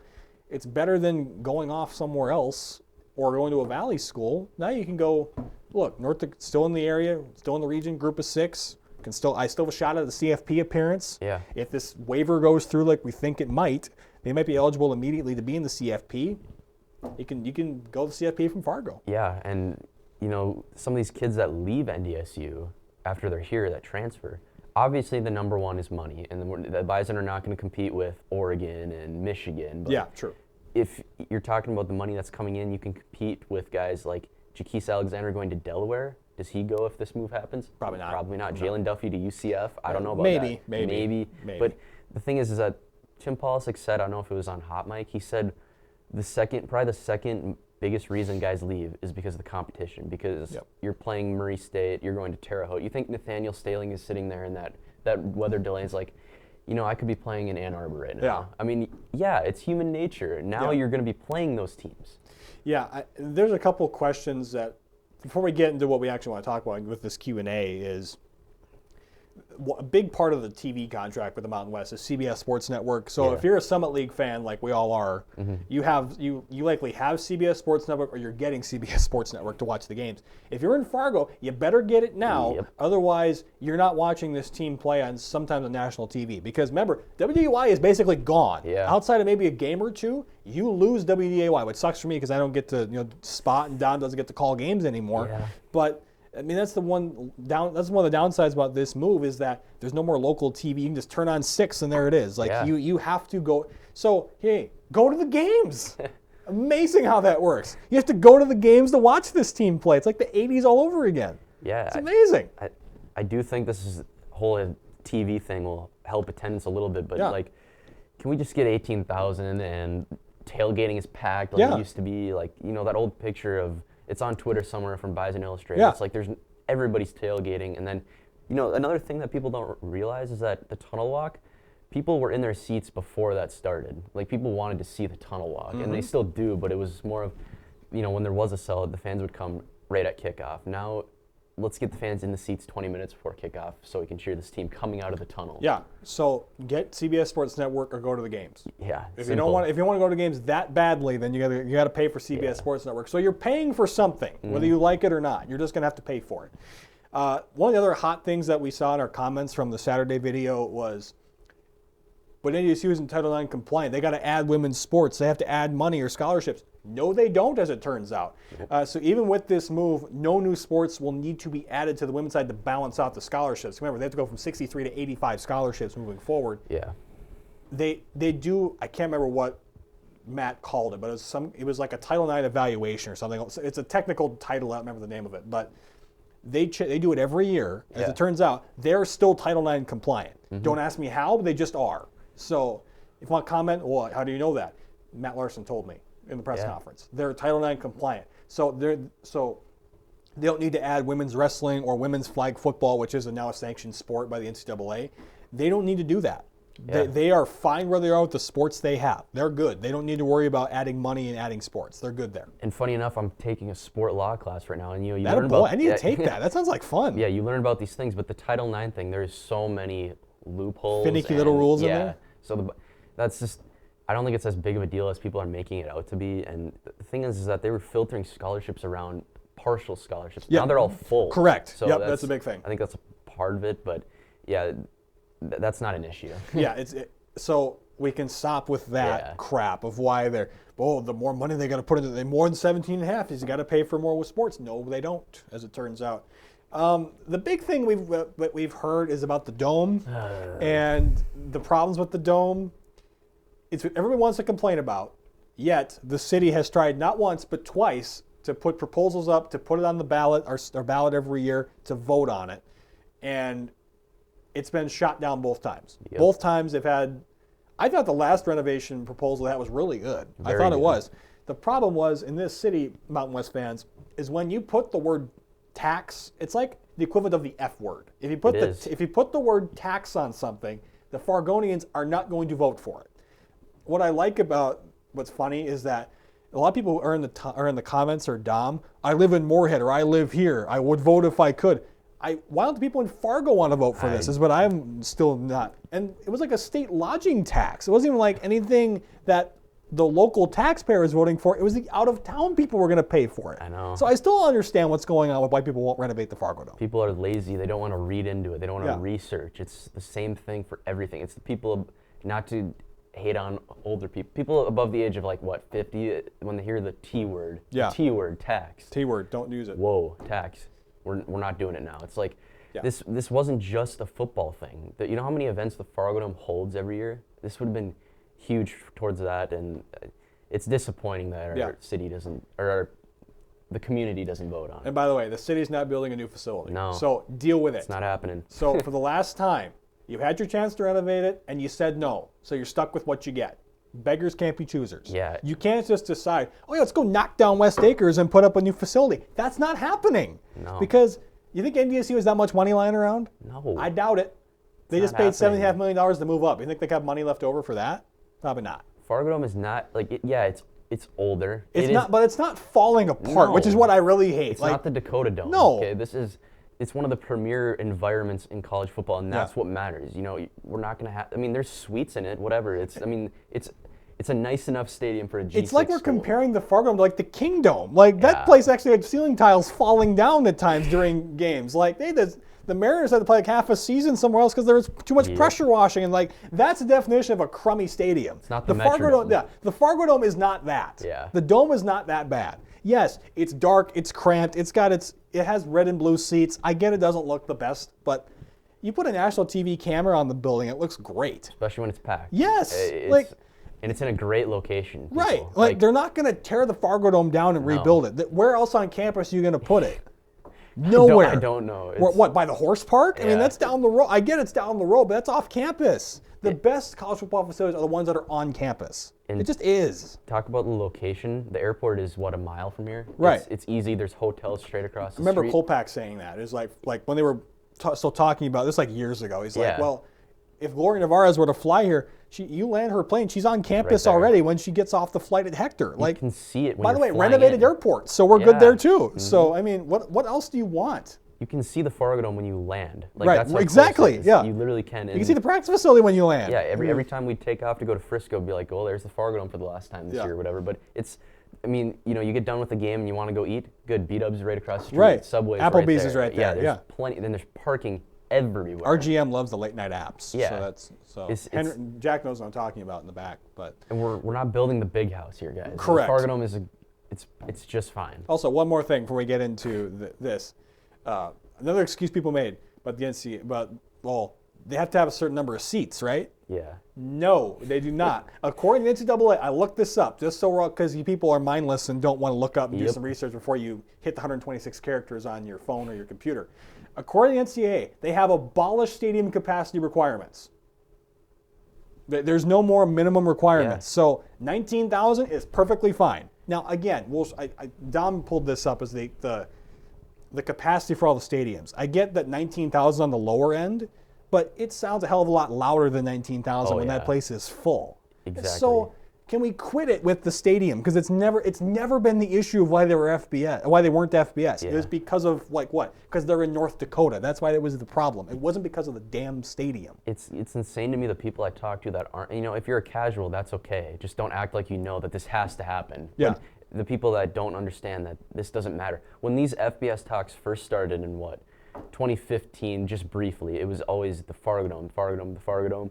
it's better than going off somewhere else or going to a valley school. Now you can go, look, still in the area, still in the region, Group of 6. I still have a shot at the CFP appearance. Yeah. If this waiver goes through like we think it might, they might be eligible immediately to be in the CFP. You can go to the CFP from Fargo. Yeah, and some of these kids that leave NDSU after they're here, that transfer, obviously the number one is money, and the Bison are not going to compete with Oregon and Michigan. But yeah, true. If you're talking about the money that's coming in, you can compete with guys like Jaquise Alexander going to Delaware. Does he go if this move happens? Probably not. Probably not. Jalen Duffy to UCF. I don't know about maybe, that. Maybe. But the thing is that Tim Polisic said, I don't know if it was on Hot Mic, he said probably the second biggest reason guys leave is because of the competition. Because you're playing Murray State, you're going to Terre Haute. You think Nathaniel Staling is sitting there in that weather delay is like, I could be playing in Ann Arbor right now. Yeah. I mean, it's human nature. Now you're going to be playing those teams. Yeah, there's a couple questions that, before we get into what we actually want to talk about with this Q&A, is a big part of the TV contract with the Mountain West is CBS Sports Network. So if you're a Summit League fan like we all are, you likely have CBS Sports Network, or you're getting CBS Sports Network to watch the games. If you're in Fargo, you better get it now. Otherwise, you're not watching this team play on sometimes on national TV. Because remember, WDAY is basically gone. Outside of maybe a game or two, you lose WDAY, which sucks for me because I don't get to spot, and Don doesn't get to call games anymore. But I mean, that's one of the downsides about this move, is that there's no more local TV. You can just turn on 6 and there it is. Like you have to go. So hey, go to the games. Amazing how that works. You have to go to the games to watch this team play. It's like the 80s all over again. Yeah, it's amazing. I do think this whole TV thing will help attendance a little bit, but can we just get 18,000 and tailgating is packed like it used to be? Like that old picture of. It's on Twitter somewhere from Bison Illustrated. It's like everybody's tailgating. And then, another thing that people don't realize is that the tunnel walk, people were in their seats before that started. Like, people wanted to see the tunnel walk, and they still do, but it was more of, when there was a sellout, the fans would come right at kickoff. Now, let's get the fans in the seats 20 minutes before kickoff so we can cheer this team coming out of the tunnel. Yeah, so get CBS Sports Network or go to the games. Yeah, if you want to go to games that badly, then you got to pay for CBS Sports Network. So you're paying for something, whether you like it or not. You're just going to have to pay for it. One of the other hot things that we saw in our comments from the Saturday video was, but NDSU isn't Title IX compliant. They got to add women's sports. They have to add money or scholarships. No, they don't, as it turns out. So even with this move, no new sports will need to be added to the women's side to balance out the scholarships. Remember, they have to go from 63 to 85 scholarships moving forward. Yeah. They do. I can't remember what Matt called it, but it was like a Title IX evaluation or something. It's a technical title. I don't remember the name of it, but they do it every year. As it turns out, they're still Title IX compliant. Don't ask me how, but they just are. So if you want to comment, well, how do you know that? Matt Larson told me in the press conference. They're Title IX compliant. So they don't need to add women's wrestling or women's flag football, which is now a sanctioned sport by the NCAA. They don't need to do that. Yeah. They are fine where they are with the sports they have. They're good. They don't need to worry about adding money and adding sports. They're good there. And funny enough, I'm taking a sport law class right now, and you learn about. Boy, I need to take that. That sounds like fun. Yeah, you learn about these things, but the Title IX thing, there's so many loopholes, finicky little rules in there. So that's just. I don't think it's as big of a deal as people are making it out to be. And the thing is that they were filtering scholarships around partial scholarships. Now they're all full. Correct. So that's a big thing. I think that's a part of it, but that's not an issue. So we can stop with that crap of why the more money they got to put into it, more than 17.5 is you got to pay for more with sports. No, they don't, as it turns out. The big thing we've heard is about the dome and the problems with the dome. It's what everyone wants to complain about, yet the city has tried not once but twice to put proposals up, to put it on the ballot, our ballot every year, to vote on it. And it's been shot down both times. Yep. Both times they've had, I thought the last renovation proposal that was really good. I thought it was. The problem was, in this city, Mountain West fans, is when you put the word tax, it's like the equivalent of the F word. If you put the word tax on something, the Fargonians are not going to vote for it. What I like about what's funny is that a lot of people are in the comments or Dom, I live in Moorhead or I live here. I would vote if I could. Why don't the people in Fargo want to vote for this is what I'm still not. And it was like a state lodging tax. It wasn't even like anything that the local taxpayer is voting for. It was the out-of-town people were going to pay for it. I know. So I still don't understand what's going on with why people won't renovate the Fargo Dome. People are lazy. They don't want to read into it. They don't want to research. It's the same thing for everything. It's the people, not to hate on older people. People above the age of 50, when they hear the T word. Yeah. The T word, tax. T word, don't use it. Whoa, tax. We're not doing it now. It's like this wasn't just a football thing. You know how many events the Fargo Dome holds every year? This would have been huge towards that, and it's disappointing that our city doesn't, or the community doesn't vote on it. And by the way, the city's not building a new facility. No. So deal with it. It's not happening. So for the last time, you had your chance to renovate it, and you said no. So you're stuck with what you get. Beggars can't be choosers. Yeah. You can't just decide, oh yeah, let's go knock down West Acres and put up a new facility. That's not happening. No. Because you think NDSU has that much money lying around? No. I doubt it. They just paid happening. $7.5 million to move up. You think they have money left over for that? Probably not. Fargo Dome is not it's older. It's not, but it's not falling apart, No. which is what I really hate. It's not the Dakota Dome. No. Okay, it's one of the premier environments in college football, and that's what matters. You know, we're not gonna have. I mean, there's suites in it, whatever. It's a nice enough stadium for a G6 It's like we're school. comparing the Fargo Dome to the King Dome. That place actually had ceiling tiles falling down at times during games. The Mariners had to play half a season somewhere else because there was too much pressure washing, and that's the definition of a crummy stadium. It's not the Fargo Dome. Metrodome. Yeah, the Fargo Dome is not that. Yeah. The dome is not that bad. Yes, it's dark, it's cramped, it has red and blue seats. I get it doesn't look the best, but you put a national TV camera on the building, it looks great. Especially when it's packed. Yes, and it's in a great location. Right. People. They're not going to tear the Fargo Dome down and rebuild it. Where else on campus are you going to put it? Nowhere. I don't know. What, by the horse park? I mean, Yeah. that's down the road. I get it's down the road, but that's off campus. The best college football facilities are the ones that are on campus. It just is. Talk about the location. The airport is, a mile from here? Right. It's easy. There's hotels straight across the Remember street. Kolpak saying that. It was like when they were still talking about this years ago. He's like, well, if Gloria Navarez were to fly here, you land her plane, she's on campus there. already when she gets off the flight at Hector. You can see it when By the you're way, flying renovated in. airport, so we're good there too. Mm-hmm. So I mean, what else do you want? You can see the Fargo Dome when you land. Right, That's how close exactly, it is. yeah. You literally can. You can see the practice facility when you land. Yeah, every time we take off to go to Frisco, be like, oh, there's the Fargo Dome for the last time this year or whatever. But you get done with the game and you want to go eat, good. B-Dub's right across the street. Right. Subway's Applebee's right there. is right there, Yeah, there's yeah. plenty. Then there's parking everywhere. Our GM loves the late night apps. Yeah. Jack knows what I'm talking about in the back, but. And we're not building the big house here, guys. Correct. The Fargo Dome it's just fine. Also, one more thing before we get into this. Another excuse people made about the NCAA, they have to have a certain number of seats, right? Yeah. No, they do not. According to the NCAA, I looked this up just because you people are mindless and don't want to look up and do some research before you hit the 126 characters on your phone or your computer. According to the NCAA, they have abolished stadium capacity requirements. There's no more minimum requirements. Yeah. So 19,000 is perfectly fine. Now, again, Dom pulled this up as the capacity for all the stadiums. I get that 19,000 on the lower end, but it sounds a hell of a lot louder than 19,000 when that place is full. Exactly. So can we quit it with the stadium? Because it's never been the issue of why they weren't FBS. It was because of because they're in North Dakota. That's why it was the problem. It wasn't because of the damn stadium. It's insane to me the people I talk to that aren't. If you're a casual, that's okay. Just don't act like you know that this has to happen. Yeah. But the people that don't understand that this doesn't matter. When these FBS talks first started in 2015, just briefly, it was always the Fargo Dome, the Fargo Dome.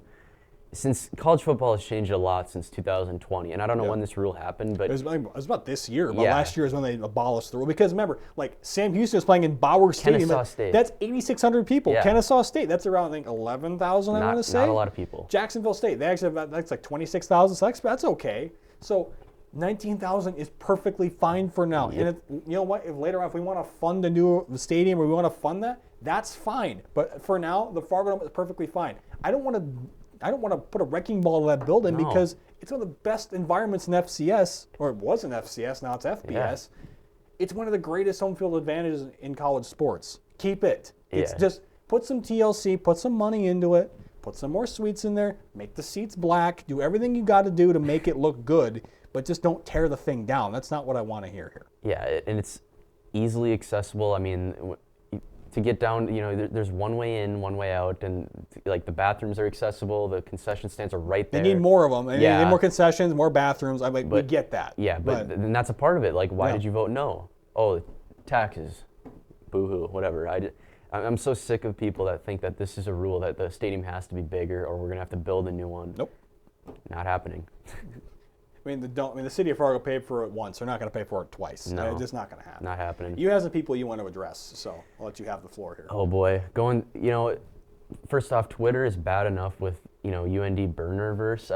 Since college football has changed a lot since 2020, and I don't know when this rule happened, but it was about this year. But last year is when they abolished the rule. Because remember, Sam Houston is playing in Bauer Stadium. Kennesaw State. That's 8,600 people. Yeah. Kennesaw State, that's around 11,000. I want to say. Not a lot of people. Jacksonville State, they actually have that's 26,000. So that's okay. So 19,000 is perfectly fine for now. Yep. And you know what? If later on, if we want to fund a new stadium or we want to fund that, that's fine. But for now, the Fargo Dome is perfectly fine. I don't want to put a wrecking ball to that building because it's one of the best environments in FCS, or it was in FCS, now it's FBS. Yeah. It's one of the greatest home field advantages in college sports. Keep it. It's just put some TLC, put some money into it, put some more suites in there, make the seats black, do everything you got to do to make it look good, but just don't tear the thing down. That's not what I want to hear here. Yeah, and it's easily accessible. I mean, to get down, there's one way in, one way out, and like the bathrooms are accessible. The concession stands are right there. They need more of them. They Yeah. need more concessions, more bathrooms. We get that. Yeah, but then that's a part of it. Like, why did you vote no? Oh, taxes. Boo-hoo, whatever. I'm so sick of people that think that this is a rule that the stadium has to be bigger or we're going to have to build a new one. Nope. Not happening. The city of Fargo paid for it once. They're not going to pay for it twice. No. It's just not going to happen. Not happening. You have some people you want to address, so I'll let you have the floor here. Oh boy, first off, Twitter is bad enough with UND burnerverse.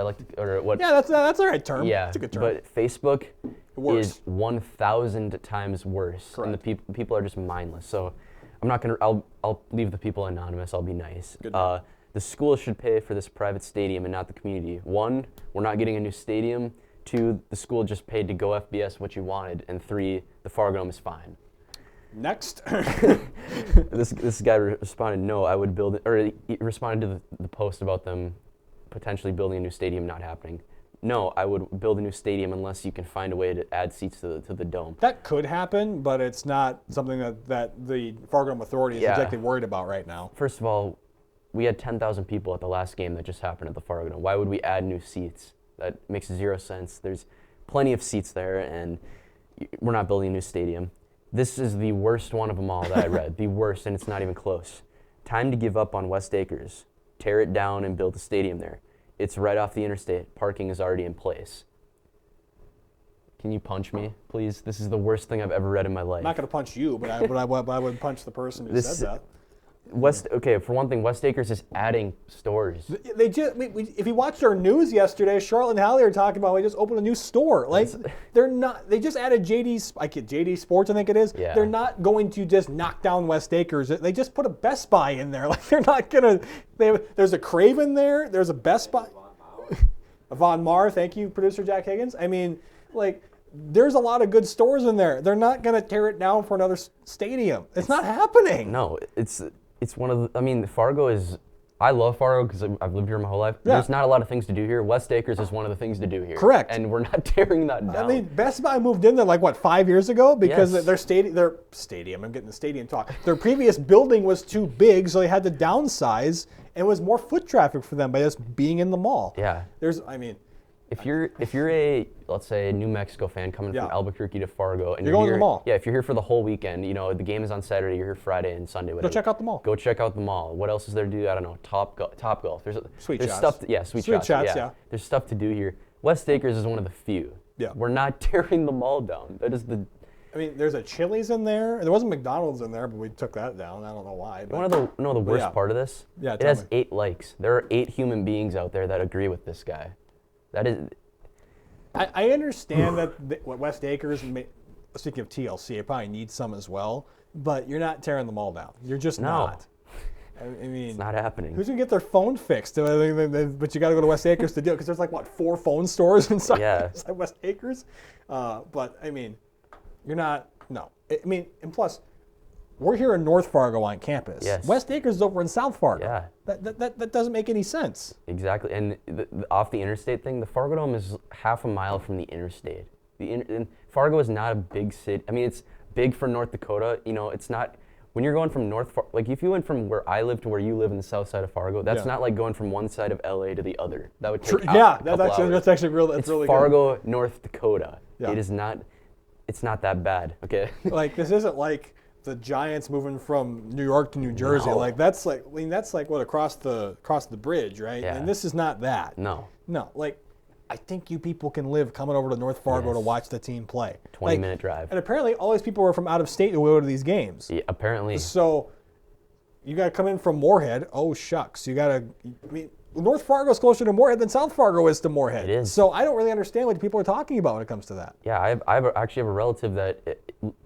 Yeah, that's the right term. Yeah, that's a good term. but Facebook Worse. is 1,000 times worse, Correct. and the people are just mindless. So I'm not gonna. I'll leave the people anonymous. I'll be nice. Good. The school should pay for this private stadium and not the community. 1, we're not getting a new stadium. 2, the school just paid to go FBS what you wanted, and 3, the Fargo Dome is fine. Next. This guy responded, no, I would build it, or he responded to the post about them potentially building a new stadium not happening. No, I would build a new stadium unless you can find a way to add seats to the dome. That could happen, but it's not something that the Fargo Dome Authority is exactly worried about right now. First of all, we had 10,000 people at the last game that just happened at the Fargo Dome. Why would we add new seats? That makes zero sense. There's plenty of seats there, and we're not building a new stadium. This is the worst one of them all that I read. The worst, and it's not even close. Time to give up on West Acres. Tear it down and build a stadium there. It's right off the interstate. Parking is already in place. Can you punch me, please? This is the worst thing I've ever read in my life. I'm not going to punch you, but I would punch the person who said that. For one thing, West Acres is adding stores. They just, if you watched our news yesterday, Charlotte and Hallie are talking about they just opened a new store. Like they're not. They just added JD Sports, I think it is. Yeah. They're not going to just knock down West Acres. They just put a Best Buy in there. Like they're not gonna. There's a Craven there. There's a Best Buy. Von Mar, thank you, producer Jack Higgins. I mean, there's a lot of good stores in there. They're not gonna tear it down for another stadium. It's not happening. No, it's one of the, Fargo is, I love Fargo because I've lived here my whole life. Yeah. There's not a lot of things to do here. West Acres is one of the things to do here. Correct. And we're not tearing that down. I mean, Best Buy moved in there 5 years ago because Yes. their stadium, I'm getting the stadium talk. Their previous building was too big, so they had to downsize, and it was more foot traffic for them by just being in the mall. Yeah. If you're a, let's say, a New Mexico fan coming from Albuquerque to Fargo, and You're going to here, the mall. Yeah, if you're here for the whole weekend, the game is on Saturday, you're here Friday and Sunday, whatever. Go check out the mall. Go check out the mall. What else is there to do? I don't know. Top golf. There's Sweet there's shots. stuff. Sweet shots. Yeah. There's stuff to do here. West Acres is one of the few. Yeah. We're not tearing the mall down. That is the. There's a Chili's in there. There wasn't McDonald's in there, but we took that down. I don't know why. But The worst part of this? Yeah, it has 8 likes. There are 8 human beings out there that agree with this guy. That is. I understand that what West Acres, speaking of TLC, it probably needs some as well, but you're not tearing the mall down. You're just not. It's not happening. Who's going to get their phone fixed? But you got to go to West Acres to do it because there's 4 phone stores inside West Acres? You're not, no. And plus, we're here in North Fargo on campus. Yes. West Acres is over in South Fargo. Yeah. That doesn't make any sense. Exactly. And off the interstate thing, the Fargo Dome is half a mile from the interstate. And Fargo is not a big city. It's big for North Dakota. It's not, when you're going from if you went from where I live to where you live in the south side of Fargo, that's not like going from one side of LA to the other. That would take that's actually real. That's really Fargo, North Dakota. Yeah. It is not, it's not that bad, okay? This isn't like the Giants moving from New York to New Jersey. No. That's what across the bridge, right? Yeah. And this is not that. No. I think you people can live coming over to North Fargo to watch the team play. 20-minute drive. And apparently all these people were from out of state who go to these games. Yeah, apparently. So you got to come in from Moorhead. Oh, shucks. North Fargo is closer to Moorhead than South Fargo is to Moorhead. It is. So I don't really understand what people are talking about when it comes to that. Yeah, I actually have a relative that,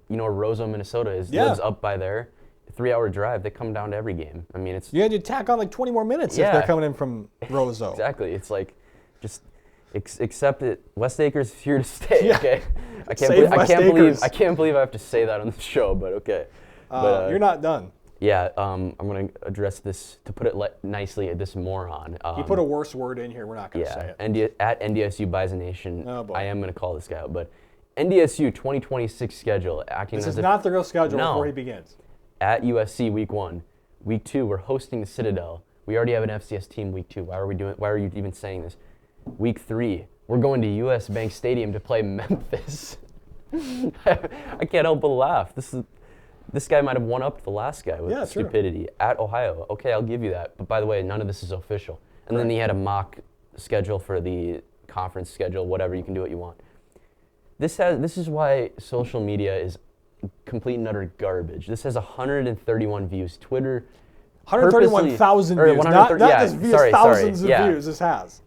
Roseau, Minnesota lives up by there. 3-hour drive. They come down to every game. It's. You had to tack on 20 more minutes if they're coming in from Roseau. Exactly. It's just accept it. West Acres is here to stay. Yeah. Okay. I Acres. can't believe I have to say that on the show, but okay. You're not done. Yeah, I'm going to address this, to put it nicely, this moron. He put a worse word in here. We're not going to say it. At NDSU Bison Nation, Oh, boy. I am going to call this guy out, but NDSU 2026 schedule. This is not the real schedule before he begins. At USC week 1. Week 2, we're hosting the Citadel. We already have an FCS team week 2. Why are you even saying this? Week 3, we're going to US Bank Stadium to play Memphis. I can't help but laugh. This guy might have won up the last guy with stupidity. Sure. At Ohio, okay, I'll give you that. But by the way, none of this is official. And then he had a mock schedule for the conference schedule, whatever. You can do what you want. This is why social media is complete and utter garbage. This has 131 views. Twitter. 131,000 views. Not just views, thousands of views.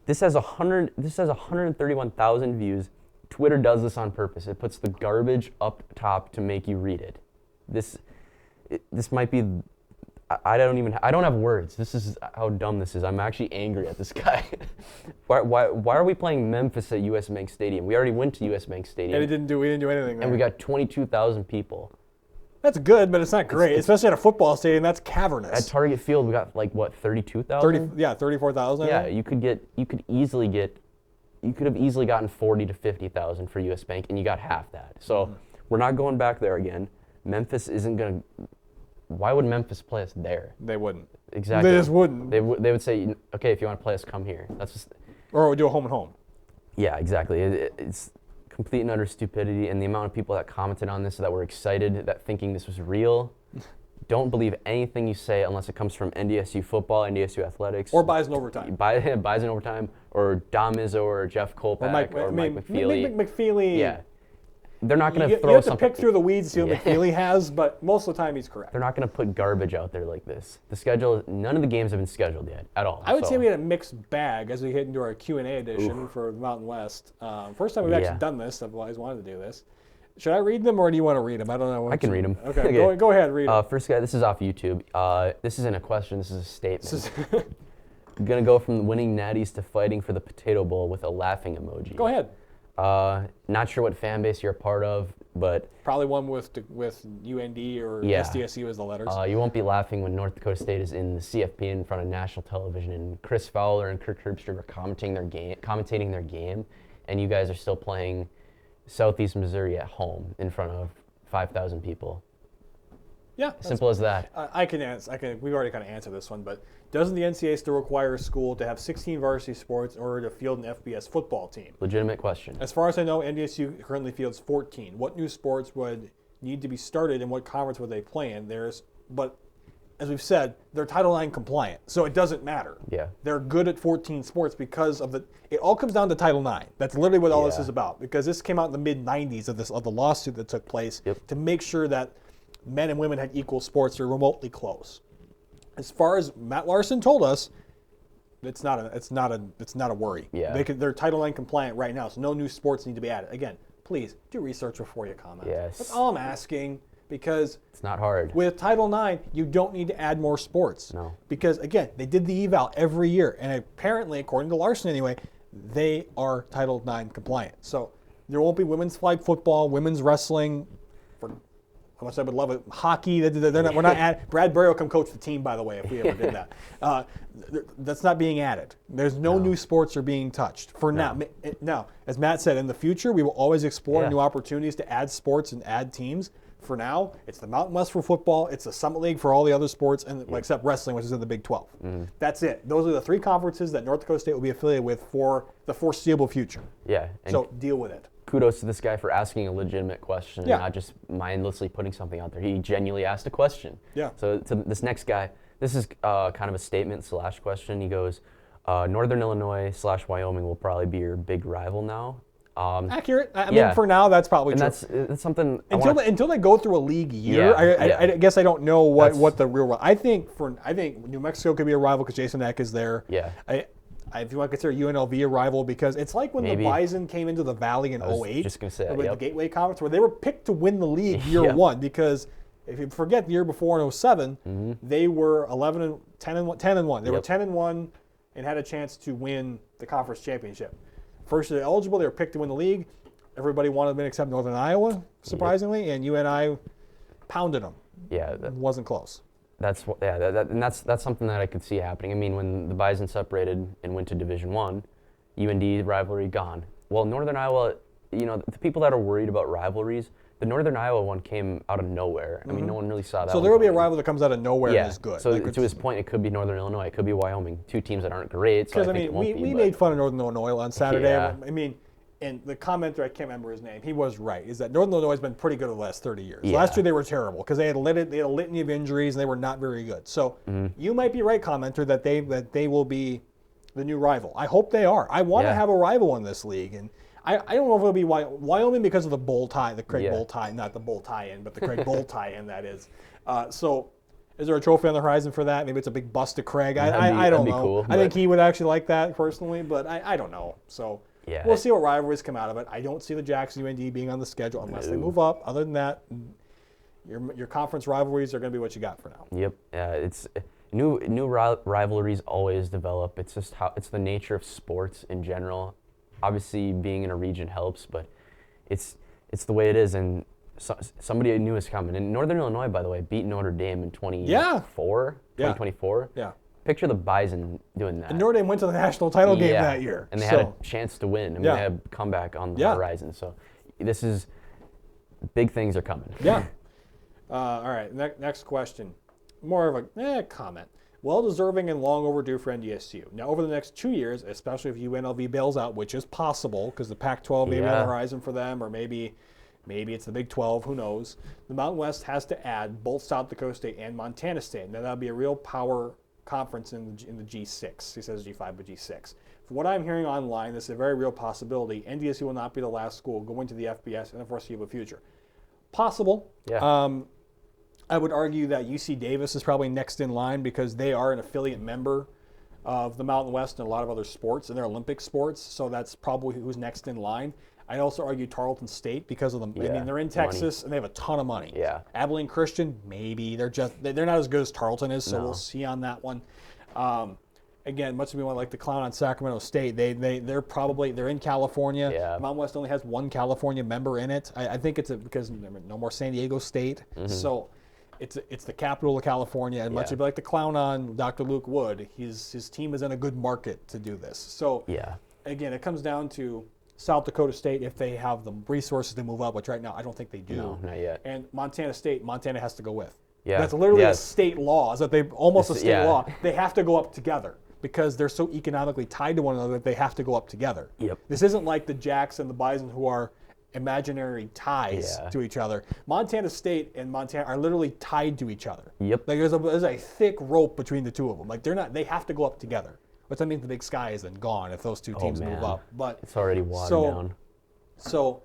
This has 131,000 views. Twitter does this on purpose. It puts the garbage up top to make you read it. This might be. I don't have words. This is how dumb this is. I'm actually angry at this guy. Why are we playing Memphis at US Bank Stadium? We already went to US Bank Stadium. And we didn't do anything there. And we got 22,000 people. That's good, but it's not great, especially at a football stadium. That's cavernous. At Target Field, we got 32,000. 34,000. Yeah, you could have easily gotten 40 to 50,000 for US Bank, and you got half that. So we're not going back there again. Memphis isn't gonna. Why would Memphis play us there? They wouldn't. Exactly. They just wouldn't. They would say, okay, if you want to play us, come here. That's just. Or we do a home and home. Yeah, exactly. It's complete and utter stupidity, and the amount of people that commented on this that were excited, that thinking this was real. Don't believe anything you say unless it comes from NDSU football, NDSU athletics, or Bison overtime. Bison overtime, or Dom Izzo, or Jeff Kolpak, or Mike McFeely. McFeely. Yeah. They're not going to throw you have something. To pick through the weeds to see what McFeely has, but most of the time he's correct. They're not going to put garbage out there like this. The schedule, none of the games have been scheduled yet at all. I would say we had a mixed bag as we hit into our Q&A edition for Mountain West. First time we've actually done this. I've always wanted to do this. Should I read them or do you want to read them? I don't know. I can read them. Okay, go ahead, read them. First guy, this is off YouTube. This isn't a question, this is a statement. I'm going to go from winning natties to fighting for the potato bowl with a laughing emoji. Go ahead. Not sure what fan base you're a part of, but probably one with UND or SDSU as the letters. You won't be laughing when North Dakota State is in the CFP in front of national television, and Chris Fowler and Kirk Herbstreit are commentating their game, and you guys are still playing Southeast Missouri at home in front of 5,000 people. Yeah, simple as that. I can answer. We've already kind of answered this one, but doesn't the NCAA still require a school to have 16 varsity sports in order to field an FBS football team? Legitimate question. As far as I know, NDSU currently fields 14. What new sports would need to be started, and what conference would they play in? But as we've said, they're Title IX compliant, so it doesn't matter. Yeah, they're good at 14 sports because of it all comes down to Title IX. That's literally what all this is about. Because this came out in the mid '90s of the lawsuit that took place to make sure that men and women had equal sports or remotely close. As far as Matt Larson told us, it's not a worry. Yeah. They're Title IX compliant right now, so no new sports need to be added. Again, please do research before you comment. Yes. That's all I'm asking, because it's not hard. With Title IX, you don't need to add more sports. No. Because again, they did the eval every year, and apparently, according to Larson anyway, they are Title IX compliant. So there won't be women's flag football, women's wrestling. How much I would love it. Hockey, we're not adding. Brad Berry will come coach the team, by the way, if we ever did that. That's not being added. There's no new sports are being touched for now. Now, as Matt said, in the future, we will always explore new opportunities to add sports and add teams. For now, it's the Mountain West for football, it's the Summit League for all the other sports, and except wrestling, which is in the Big 12. That's it. Those are the three conferences that North Dakota State will be affiliated with for the foreseeable future. Yeah. So deal with it. Kudos to this guy for asking a legitimate question and not just mindlessly putting something out there. He genuinely asked a question. Yeah. So to this next guy, this is kind of a statement / question. He goes, Northern Illinois / Wyoming will probably be your big rival now. Accurate. I mean, for now, that's probably true. That's something. Until they go through a league year, I guess I don't know what the real. I think New Mexico could be a rival because Jason Eck is there. Yeah. If you want to consider UNLV a rival, because it's like when the Bison came into the Valley in 08 just gonna say with the Gateway Conference, where they were picked to win the league year one. Because if you forget the year before in 07, they were 10 and 1. They were 10 and 1 and had a chance to win the conference championship. First year eligible, they were picked to win the league. Everybody wanted them except Northern Iowa, surprisingly, and UNI pounded them. Yeah, it wasn't close. That's something that I could see happening. I mean, when the Bison separated and went to Division I, UND rivalry gone. Well, Northern Iowa, the people that are worried about rivalries, the Northern Iowa one came out of nowhere. I mean, no one really saw that. So there will be a rival that comes out of nowhere and is good. So to his point, it could be Northern Illinois, it could be Wyoming, two teams that aren't great. Because we made fun of Northern Illinois on Saturday. Yeah. I mean, and the commenter, I can't remember his name, he was right, is that Northern Illinois has been pretty good the last 30 years. Yeah. Last year they were terrible because they had a litany of injuries and they were not very good. So you might be right, commenter, that they will be the new rival. I hope they are. I want to have a rival in this league, and I don't know if it'll be Wyoming because of the bull tie, the Craig Bull tie, not the bull tie-in, but the Craig Bull tie-in, that is. So is there a trophy on the horizon for that? Maybe it's a big bust to Craig. I don't know. Cool, I think he would actually like that personally, but I don't know. So we'll see what rivalries come out of it. I don't see the Jackson UND being on the schedule unless they move up. Other than that, your conference rivalries are going to be what you got for now. Yep. It's new rivalries always develop. It's just it's the nature of sports in general. Obviously, being in a region helps, but it's the way it is. And somebody new is coming. And Northern Illinois, by the way, beat Notre Dame in 2024. Yeah. Picture the Bison doing that. And Notre Dame went to the national title game that year. And they had a chance to win. I mean, they had a comeback on the horizon. So big things are coming. Yeah. All right, next question. More of a comment. Well-deserving and long overdue for NDSU. Now, over the next 2 years, especially if UNLV bails out, which is possible because the Pac-12 may be on the horizon for them, or maybe it's the Big 12, who knows. The Mountain West has to add both South Dakota State and Montana State. Now, that would be a real power conference in the G6. He says G5, but G6. From what I'm hearing online, this is a very real possibility. NDSU will not be the last school going to the FBS in the foreseeable future. Possible. Yeah. I would argue that UC Davis is probably next in line because they are an affiliate member of the Mountain West and a lot of other sports, and they're Olympic sports, so that's probably who's next in line. I'd also argue Tarleton State because of them. I mean, they're in Texas and they have a ton of money. Yeah. Abilene Christian, maybe. They're not as good as Tarleton is, so we'll see on that one. Again, much as we want to like the clown on Sacramento State, they're in California. Yeah. Mountain West only has one California member in it. I think it's because no more San Diego State. So it's the capital of California, and much as we like the clown on Dr. Luke Wood, his team is in a good market to do this. So again, it comes down to South Dakota State if they have the resources to move up, which right now I don't think they do. No, not yet. And Montana State, Montana has to go with. Yeah. That's literally a state law. Is that they almost a state law. They have to go up together because they're so economically tied to one another that they have to go up together. Yep. This isn't like the Jacks and the Bison who are imaginary ties to each other. Montana State and Montana are literally tied to each other. Yep. Like there's a thick rope between the two of them. Like they have to go up together. Which that means the Big Sky is then gone if those two teams move up. But it's already watered down. So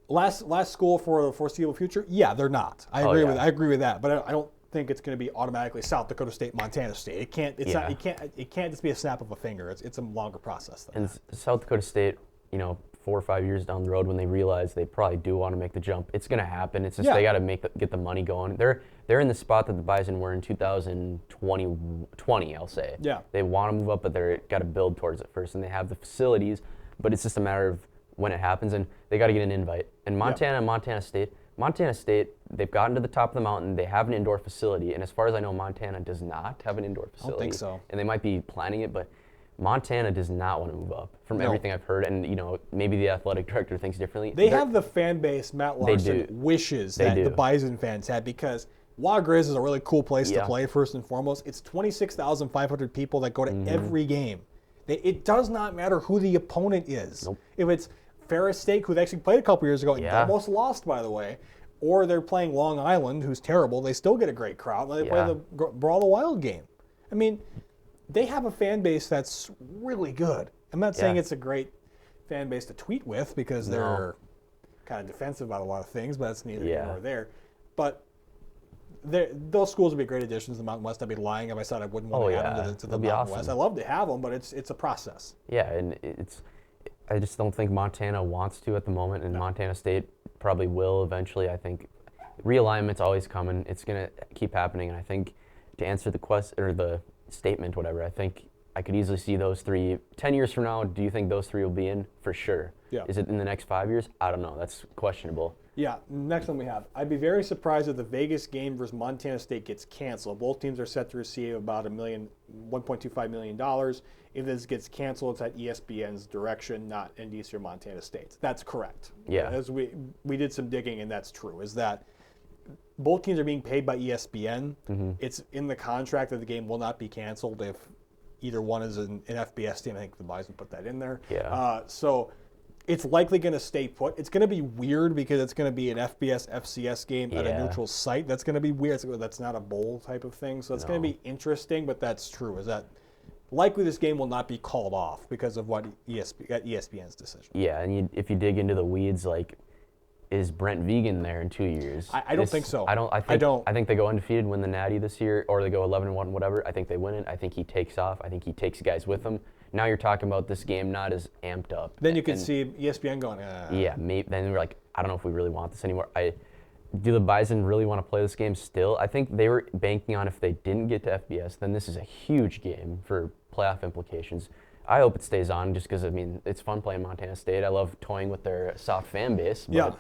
last school for the foreseeable future? Yeah, they're not. I agree with that. But I don't think it's going to be automatically South Dakota State, Montana State. It can't. It's not. It can't just be a snap of a finger. It's a longer process than that. And South Dakota State, 4 or 5 years down the road, when they realize they probably do want to make the jump, it's going to happen. It's just they got to get the money going. They're in the spot that the Bison were in 2020, I'll say. Yeah. They want to move up, but they're got to build towards it first, and they have the facilities, but it's just a matter of when it happens, and they got to get an invite. And Montana and Montana State, they've gotten to the top of the mountain. They have an indoor facility, and as far as I know, Montana does not have an indoor facility. I don't think so. And they might be planning it, but Montana does not want to move up from everything I've heard, and maybe the athletic director thinks differently. They have the fan base Matt Larson wishes that the Bison fans had, because Wa-Grizz is a really cool place to play, first and foremost. It's 26,500 people that go to every game. It does not matter who the opponent is. Nope. If it's Ferris State, who they actually played a couple years ago and almost lost, by the way, or they're playing Long Island, who's terrible, they still get a great crowd. They play the Brawl the Wild game. I mean, they have a fan base that's really good. I'm not saying it's a great fan base to tweet with because they're kind of defensive about a lot of things, but that's neither here nor there. But those schools would be great additions to the Mountain West. I'd be lying if I said I wouldn't want to add them to the Mountain West. I love to have them, but it's a process. Yeah, and I just don't think Montana wants to at the moment, and Montana State probably will eventually. I think realignment's always coming. It's going to keep happening, and I think to answer the question or the statement, whatever, I think I could easily see those three 10 years from now. Do you think those three will be in? For sure. Yeah. Is it in the next 5 years? I don't know. That's questionable. Yeah, next one we have. I'd be very surprised if the Vegas game versus Montana State gets canceled. Both teams are set to receive about $1.25 million. If this gets canceled, it's at ESPN's direction, not NDSU or Montana State's. That's correct. Yeah. As we did some digging, and that's true, is that both teams are being paid by ESPN. Mm-hmm. It's in the contract that the game will not be canceled if either one is an FBS team. I think the Bison put that in there. Yeah. So it's likely going to stay put. It's going to be weird because it's going to be an FBS, FCS game at a neutral site. That's going to be weird. That's not a bowl type of thing. So it's going to be interesting, but that's true. Is that likely this game will not be called off because of what ESPN's decision. Yeah, and if you dig into the weeds, like, is Brent Vegan there in 2 years? I don't think so. I think they go undefeated, win the Natty this year, or they go 11-1, whatever. I think they win it. I think he takes off. I think he takes guys with him. Now you're talking about this game not as amped up. Then you can see ESPN going, Yeah, maybe, then we're like, I don't know if we really want this anymore. Do the Bison really want to play this game still? I think they were banking on if they didn't get to FBS, then this is a huge game for playoff implications. I hope it stays on just because, I mean, it's fun playing Montana State. I love toying with their soft fan base. But yeah.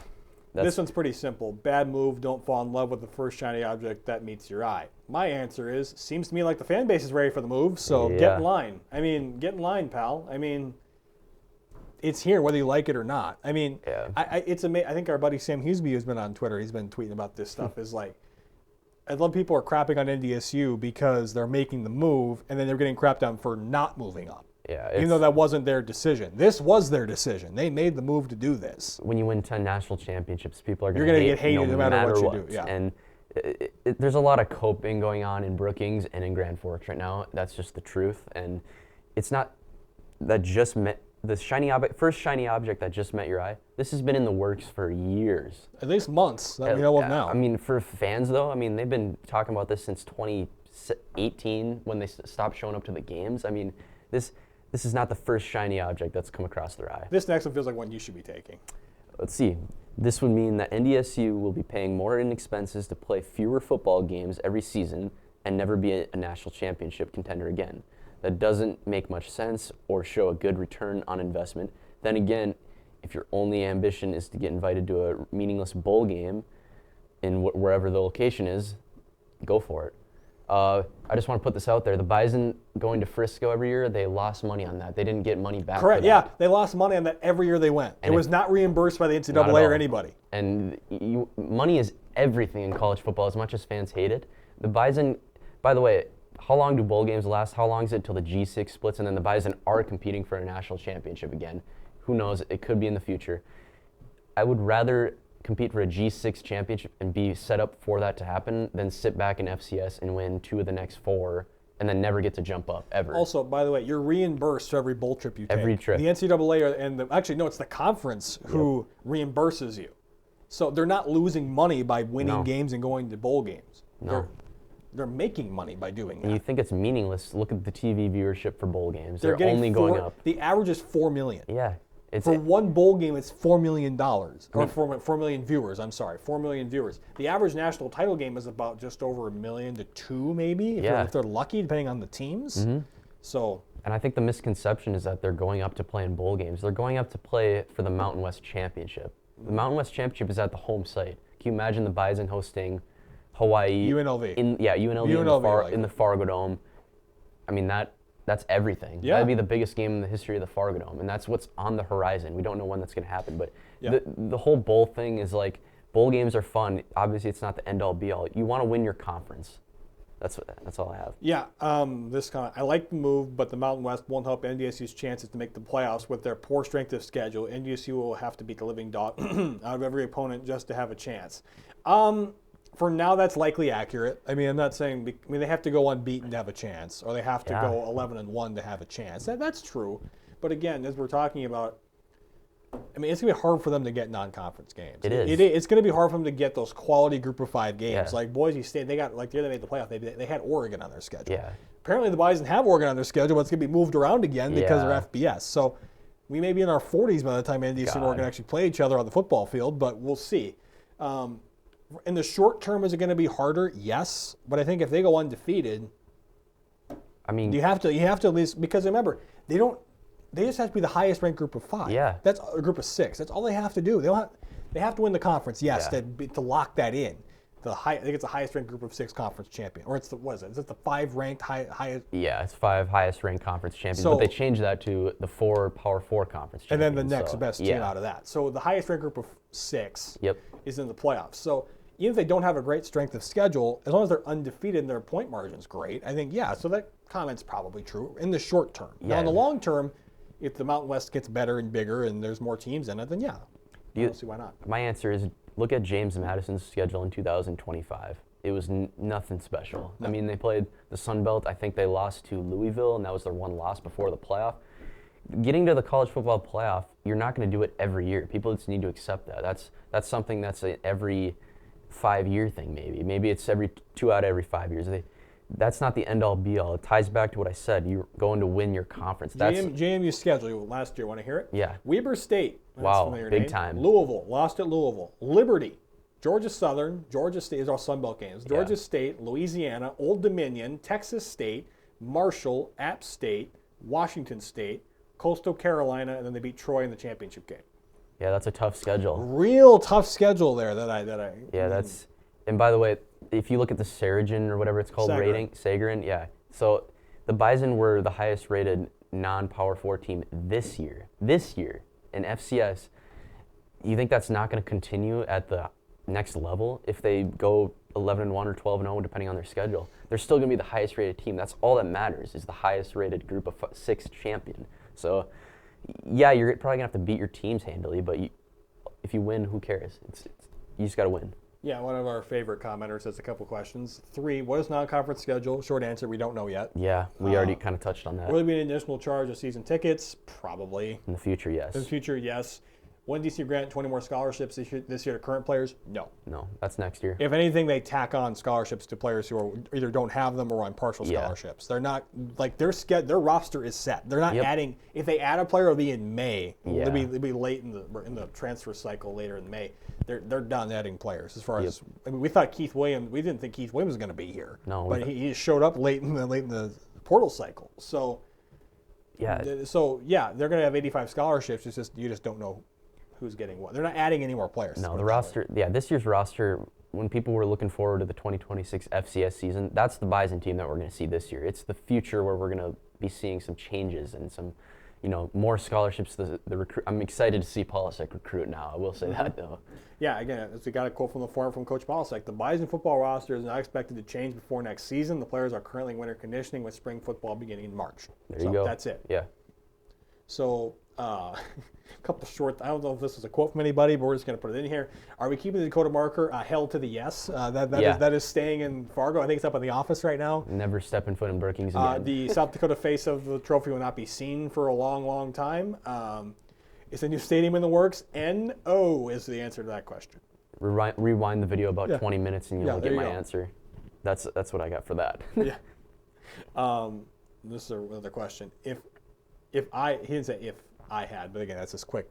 This one's pretty simple. Bad move, don't fall in love with the first shiny object that meets your eye. My answer is, seems to me like the fan base is ready for the move, so get in line. I mean, get in line, pal. I mean, it's here whether you like it or not. I mean, it's amazing. I think our buddy Sam Huseby, who's been on Twitter, he's been tweeting about this stuff, is like, I love people are crapping on NDSU because they're making the move, and then they're getting crapped on for not moving up. Yeah, even though that wasn't their decision. This was their decision. They made the move to do this. When you win 10 national championships, people are going to get hated no matter what you do. Yeah. And there's a lot of coping going on in Brookings and in Grand Forks right now. That's just the truth. And it's not that just met the first shiny object that just met your eye. This has been in the works for years. At least months that we know of now. I mean, for fans though, I mean, they've been talking about this since 2018 when they stopped showing up to the games. I mean, this is not the first shiny object that's come across their eye. This next one feels like one you should be taking. Let's see. This would mean that NDSU will be paying more in expenses to play fewer football games every season and never be a national championship contender again. That doesn't make much sense or show a good return on investment. Then again, if your only ambition is to get invited to a meaningless bowl game in wherever the location is, go for it. I just want to put this out there. The Bison going to Frisco every year, they lost money on that. They didn't get money back. Correct, yeah. They lost money on that every year they went. And it was not reimbursed by the NCAA or anybody. And money is everything in college football, as much as fans hate it. The Bison, by the way, how long do bowl games last? How long is it until the G6 splits and then the Bison are competing for a national championship again? Who knows? It could be in the future. I would rather compete for a G6 championship and be set up for that to happen than sit back in FCS and win 2 of the next 4 and then never get to jump up ever. Also, by the way, you're reimbursed for every bowl trip you take. Every trip. The NCAA it's the conference who reimburses you. So they're not losing money by winning games and going to bowl games. No. They're making money by doing that. And you think it's meaningless. Look at the TV viewership for bowl games. They're only going up. The average is 4 million. Yeah. For one bowl game, it's $4 million. Or 4 million viewers, I'm sorry. 4 million viewers. The average national title game is about just over $1 million to 2 maybe, if they're lucky, depending on the teams. Mm-hmm. So. And I think the misconception is that they're going up to play in bowl games. They're going up to play for the Mountain West Championship. The Mountain West Championship is at the home site. Can you imagine the Bison hosting Hawaii? UNLV. UNLV in the Fargo Dome. I mean, that's everything. Yeah. That'd be the biggest game in the history of the Fargo Dome, and that's what's on the horizon. We don't know when that's going to happen, but the whole bowl thing is like, bowl games are fun. Obviously, it's not the end-all, be-all. You want to win your conference. That's all I have. Yeah, I like the move, but the Mountain West won't help NDSU's chances to make the playoffs with their poor strength of schedule. NDSU will have to beat the living dog out of every opponent just to have a chance. For now, that's likely accurate. I mean, I'm not saying. They have to go unbeaten to have a chance, or they have to go 11-1 to have a chance. That's true. But again, as we're talking about, I mean, it's gonna be hard for them to get non-conference games. It is. It's gonna be hard for them to get those quality Group of 5 games. Yeah. Like Boise State, they got the year they made the playoff. They had Oregon on their schedule. Yeah. Apparently, the Bison have Oregon on their schedule, but it's gonna be moved around again because they're FBS. So we may be in our 40s by the time NDSU and Oregon actually play each other on the football field, but we'll see. In the short term, is it going to be harder? Yes, but I think if they go undefeated, I mean, you have to at least, because remember, they just have to be the highest ranked Group of 5. Yeah, that's a Group of 6. That's all they have to do. They have to win the conference, yes, Yeah. to lock that in. I think it's the highest ranked group of 6 conference champion, or what is it the 5 ranked highest? Yeah, it's 5 highest ranked conference champions, So- but they changed that to the 4 Power 4 conference And champions. then the next so, best team out of that. So the highest ranked group of 6 Yep. is in the playoffs. So even if they don't have a great strength of schedule, as long as they're undefeated and their point margin's great, I think, so that comment's probably true in the short term. Now, in the Yeah. long term, if the Mountain West gets better and bigger and there's more teams in it, then I don't see why not. My answer is look at James Madison's schedule in 2025. It was nothing special. I mean, they played the Sun Belt. I think they lost to Louisville, and that was their one loss before the playoff. Getting to the college football playoff, you're not going to do it every year. People just need to accept that. That's something that's every 5-year thing, maybe. Maybe it's every 2 out of every 5 years. That's not the end all be all. It ties back to what I said. You're going to win your conference. JMU's schedule last year. Want to hear it? Yeah. Weber State. That's Wow, a familiar big name. time. Louisville, lost at Louisville. Liberty, Georgia Southern, Georgia State, these are all Sun Belt games. Georgia State, Louisiana, Old Dominion, Texas State, Marshall, App State, Washington State, Coastal Carolina, and then they beat Troy in the championship game. Yeah, that's a tough schedule. Real tough schedule there Yeah, that's. And by the way, if you look at the Saragen or whatever it's called Sagarin, yeah. So the Bison were the highest rated non-Power 4 team this year. This year in FCS. You think that's not going to continue at the next level if they go 11-1 or 12-0, depending on their schedule? They're still going to be the highest rated team. That's all that matters is the highest rated group of 6 champion. So, yeah, you're probably going to have to beat your teams handily, but if you win, who cares? You just got to win. Yeah, one of our favorite commenters has a couple questions. 3, what is non-conference schedule? Short answer, we don't know yet. Yeah, we already kind of touched on that. Will there be an additional charge of season tickets? Probably. In the future, yes. In the future, yes. When DC grant 20 more scholarships this year to current players? No. No, that's next year. If anything, they tack on scholarships to players who either don't have them or on partial scholarships. They're not like their roster is set. They're not adding. If they add a player, it'll be in May. Yeah. It'll be late in the transfer cycle later in May. They're done adding players. As far as we thought Keith Williams, we didn't think Keith Williams was going to be here. No, but he just showed up late in the portal cycle. So yeah. They're going to have 85 scholarships. It's just you just don't know who's getting what. They're not adding any more players. No, the roster, this year's roster, when people were looking forward to the 2026 FCS season, that's the Bison team that we're going to see this year. It's the future where we're going to be seeing some changes and some, more scholarships. I'm excited to see Polisek recruit now. I will say that, though. Yeah, again, as we got a quote from the forum from Coach Polisek, the Bison football roster is not expected to change before next season. The players are currently in winter conditioning with spring football beginning in March. There you go. That's it. Yeah. So, a couple short, I don't know if this is a quote from anybody, but we're just going to put it in here. Are we keeping the Dakota marker held to the yes? That is staying in Fargo. I think it's up in the office right now. Never stepping foot in Brookings again. The South Dakota face of the trophy will not be seen for a long, long time. Is a new stadium in the works? No is the answer to that question. Rewind the video about 20 minutes and you'll get my go. answer. That's what I got for that. Yeah. This is another question. He didn't say if I had, but again, that's just quick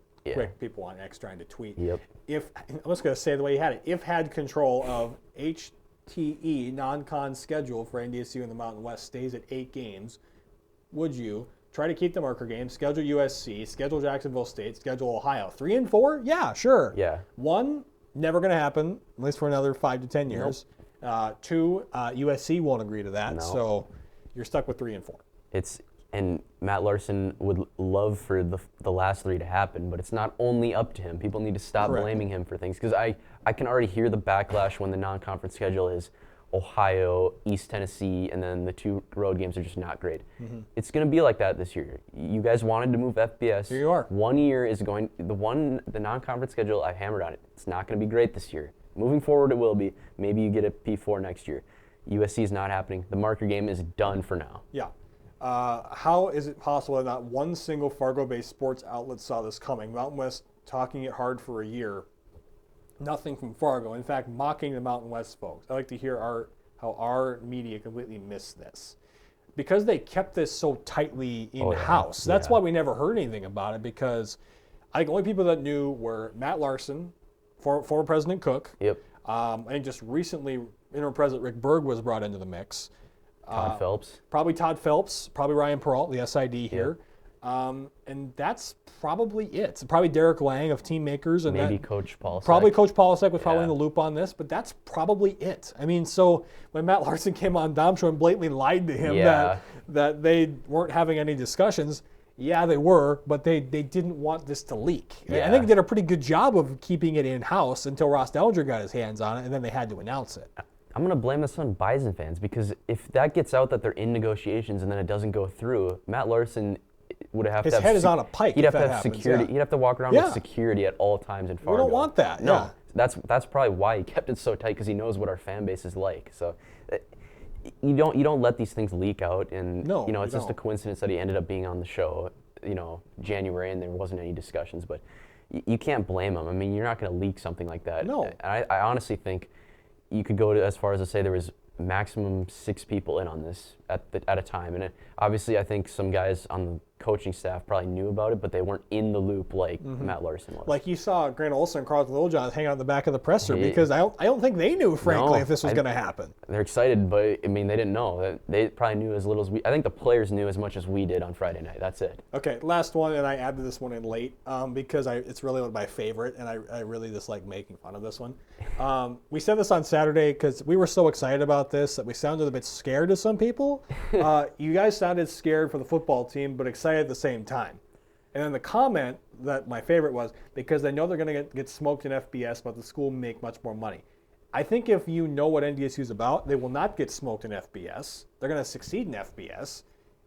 people on X trying to tweet. Yep. I'm just going to say the way he had it. If had control of HTE non-con schedule for NDSU in the Mountain West stays at 8 games, would you try to keep the marker games, schedule USC, schedule Jacksonville State, schedule Ohio? 3 and 4? Yeah, sure. Yeah. 1, never going to happen, at least for another 5 to 10 years. Nope. 2, USC won't agree to that, so you're stuck with 3 and 4. And Matt Larson would love for the last 3 to happen, but it's not only up to him. People need to stop blaming him for things, because I can already hear the backlash when the non-conference schedule is Ohio, East Tennessee, and then the 2 road games are just not great. Mm-hmm. It's going to be like that this year. You guys wanted to move FBS. Here you are. 1 year is the non-conference schedule, I hammered on it. It's not going to be great this year. Moving forward, it will be. Maybe you get a P4 next year. USC is not happening. The marker game is done for now. Yeah. How is it possible that not one single Fargo-based sports outlet saw this coming? Mountain West talking it hard for a year. Nothing from Fargo. In fact, mocking the Mountain West folks. I like to hear how our media completely missed this. Because they kept this so tightly in-house. That's why we never heard anything about it, because I think the only people that knew were Matt Larson, former President Cook. Yep. I think just recently, interim President Rick Berg was brought into the mix. Todd Phelps. Probably Todd Phelps, probably Ryan Peralt, the SID here. And that's probably it. Probably Derek Lang of Team Makers. And Maybe Coach Paulsek. Probably Coach Paulsek was probably in the loop on this, but that's probably it. I mean, so when Matt Larson came on Dom Show and blatantly lied to him that they weren't having any discussions, yeah, they were, but they didn't want this to leak. Yeah. I think they did a pretty good job of keeping it in-house until Ross Dellinger got his hands on it, and then they had to announce it. I'm going to blame this on Bison fans, because if that gets out that they're in negotiations and then it doesn't go through, Matt Larson would have His to have head is on a pike. He'd if have to that have happens, security. yeah. He'd have to walk around with security at all times in Fargo. We don't want that. No, yeah. that's probably why he kept it so tight, because he knows what our fan base is like. So you don't let these things leak out, and it's just a coincidence that he ended up being on the show, January, and there wasn't any discussions. But you can't blame him. I mean, you're not going to leak something like that. No. And I honestly think you could go as far as to say there was maximum 6 people in on this at a time, and obviously I think some guys on the coaching staff probably knew about it, but they weren't in the loop like Matt Larson was. Like you saw Grant Olson and Carlton Littlejohn hang out in the back of the presser because I don't think they knew, frankly, if this was going to happen. They're excited, but I mean, they didn't know. They probably knew as little as we. I think the players knew as much as we did on Friday night. That's it. Okay, last one, and I added this one in late because it's really my favorite, and I really just like making fun of this one. We said this on Saturday because we were so excited about this that we sounded a bit scared to some people. You guys sounded scared for the football team, but excited at the same time. And then the comment that my favorite was, because they know they're going to get smoked in FBS, but the school will make much more money. I think if you know what NDSU is about, they will not get smoked in FBS. They're going to succeed in FBS.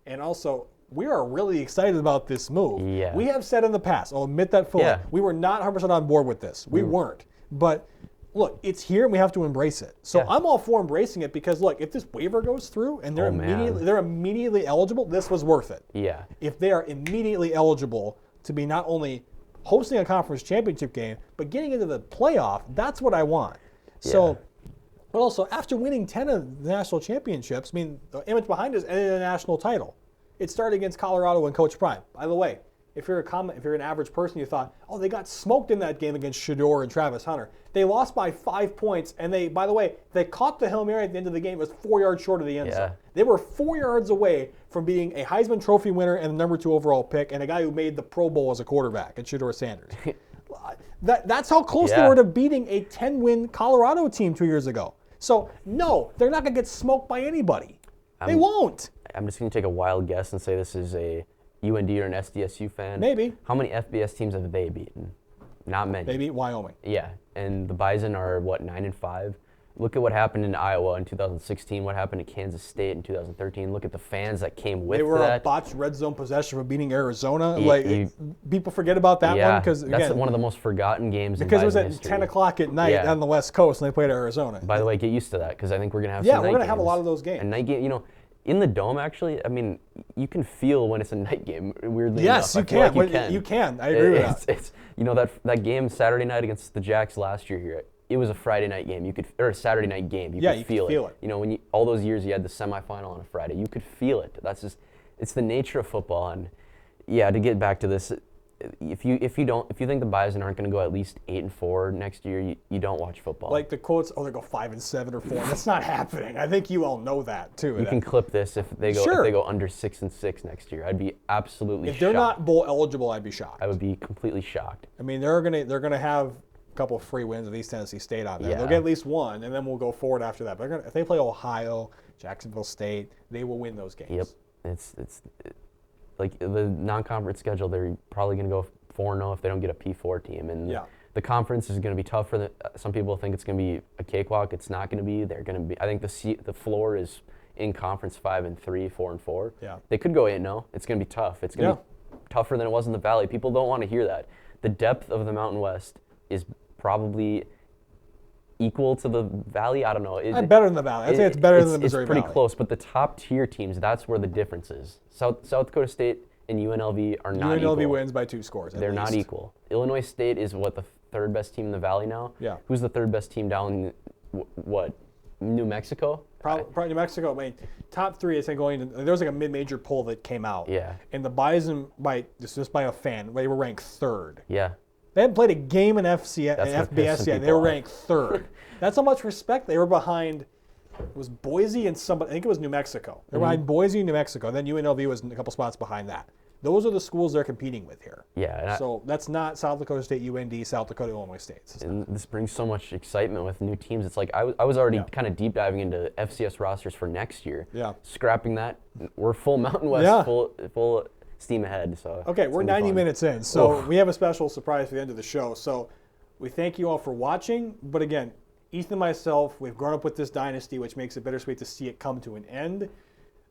And also, we are really excited about this move. Yeah. We have said in the past, I'll admit that fully, we were not 100% on board with this. We weren't. But look, it's here and we have to embrace it. So I'm all for embracing it because, look, if this waiver goes through and they're immediately eligible, this was worth it. Yeah. If they are immediately eligible to be not only hosting a conference championship game, but getting into the playoff, that's what I want. So, but also, after winning 10 of the national championships, I mean, the image behind us ended a national title. It started against Colorado and Coach Prime. By the way, if you're an average person, you thought, oh, they got smoked in that game against Shador and Travis Hunter. They lost by 5 points, and they caught the Hail Mary at the end of the game. It was 4 yards short of the end zone. They were 4 yards away from being a Heisman Trophy winner and the number 2 overall pick, and a guy who made the Pro Bowl as a quarterback, at Shador Sanders. That's how close they were to beating a 10-win Colorado team 2 years ago. So, no, they're not going to get smoked by anybody. They won't. I'm just going to take a wild guess and say this is a UND or an SDSU fan. Maybe. How many FBS teams have they beaten? Not many. They beat Wyoming. Yeah, and the Bison are, 9-5? Look at what happened in Iowa in 2016, what happened in Kansas State in 2013. Look at the fans that came with that. They were a botched red zone possession for beating Arizona. People forget about that one because, again, that's one of the most forgotten games in because it was Bison at history. 10 o'clock at night on the West Coast, and they played Arizona. By the way, get used to that because I think we're going to have some night games. Yeah, we're going to have a lot of those games. And night game, in the Dome, actually, I mean, you can feel when it's a night game, weirdly enough. Like You can. I agree with that. It's that game Saturday night against the Jacks last year here, it was a Friday night game. Or a Saturday night game. You could feel it. When all those years you had the semifinal on a Friday, you could feel it. That's just, it's the nature of football. And to get back to this, if you think the Bison aren't going to go at least 8-4 next year, you don't watch football. Like the quotes, they go 5-7 or 4. That's not happening. I think you all know that too. You can clip this if they go under 6-6 next year. I'd be absolutely shocked. If they're not bowl eligible, I'd be shocked. I would be completely shocked. I mean, they're gonna have a couple of free wins with East Tennessee State on there. Yeah. They'll get at least one, and then we'll go forward after that. But if they play Ohio, Jacksonville State, they will win those games. Yep, it's like the non-conference schedule. They're probably going to go 4-0 if they don't get a P4 team, and the conference is going to be tough for some people think it's going to be a cakewalk. It's not going to be. They're going to be. I think the floor is in conference 5-3, 4-4. Yeah, they could go 8-0. It's going to be tough. It's going to be tougher than it was in the Valley. People don't want to hear that. The depth of the Mountain West is probably equal to the Valley. I don't know. Better than the Valley. I'd say it's better than the Missouri Valley. It's pretty close, but the top tier teams, that's where the difference is. South Dakota State and UNLV are not equal. UNLV wins by 2 scores. They're not equal. Illinois State is the third best team in the Valley now? Yeah. Who's the third best team down, New Mexico? Probably New Mexico. I mean, top 3, I think, there was like a mid-major poll that came out. Yeah. And the Bison, just by a fan, they were ranked 3rd. Yeah. They hadn't played a game in FBS yet. They were ranked 3rd. That's how much respect they were behind. It was Boise and somebody. I think it was New Mexico. They were behind Boise and New Mexico. Then UNLV was a couple spots behind that. those are the schools they're competing with here. Yeah. So that's not South Dakota State, UND, South Dakota, Illinois State. And this brings so much excitement with new teams. It's like I was already kind of deep diving into FCS rosters for next year. Yeah. Scrapping that. We're full Mountain West, full steam ahead. So okay, we're 90 minutes in. So we have a special surprise for the end of the show. So we thank you all for watching. But again, Ethan and myself, we've grown up with this dynasty, which makes it bittersweet to see it come to an end.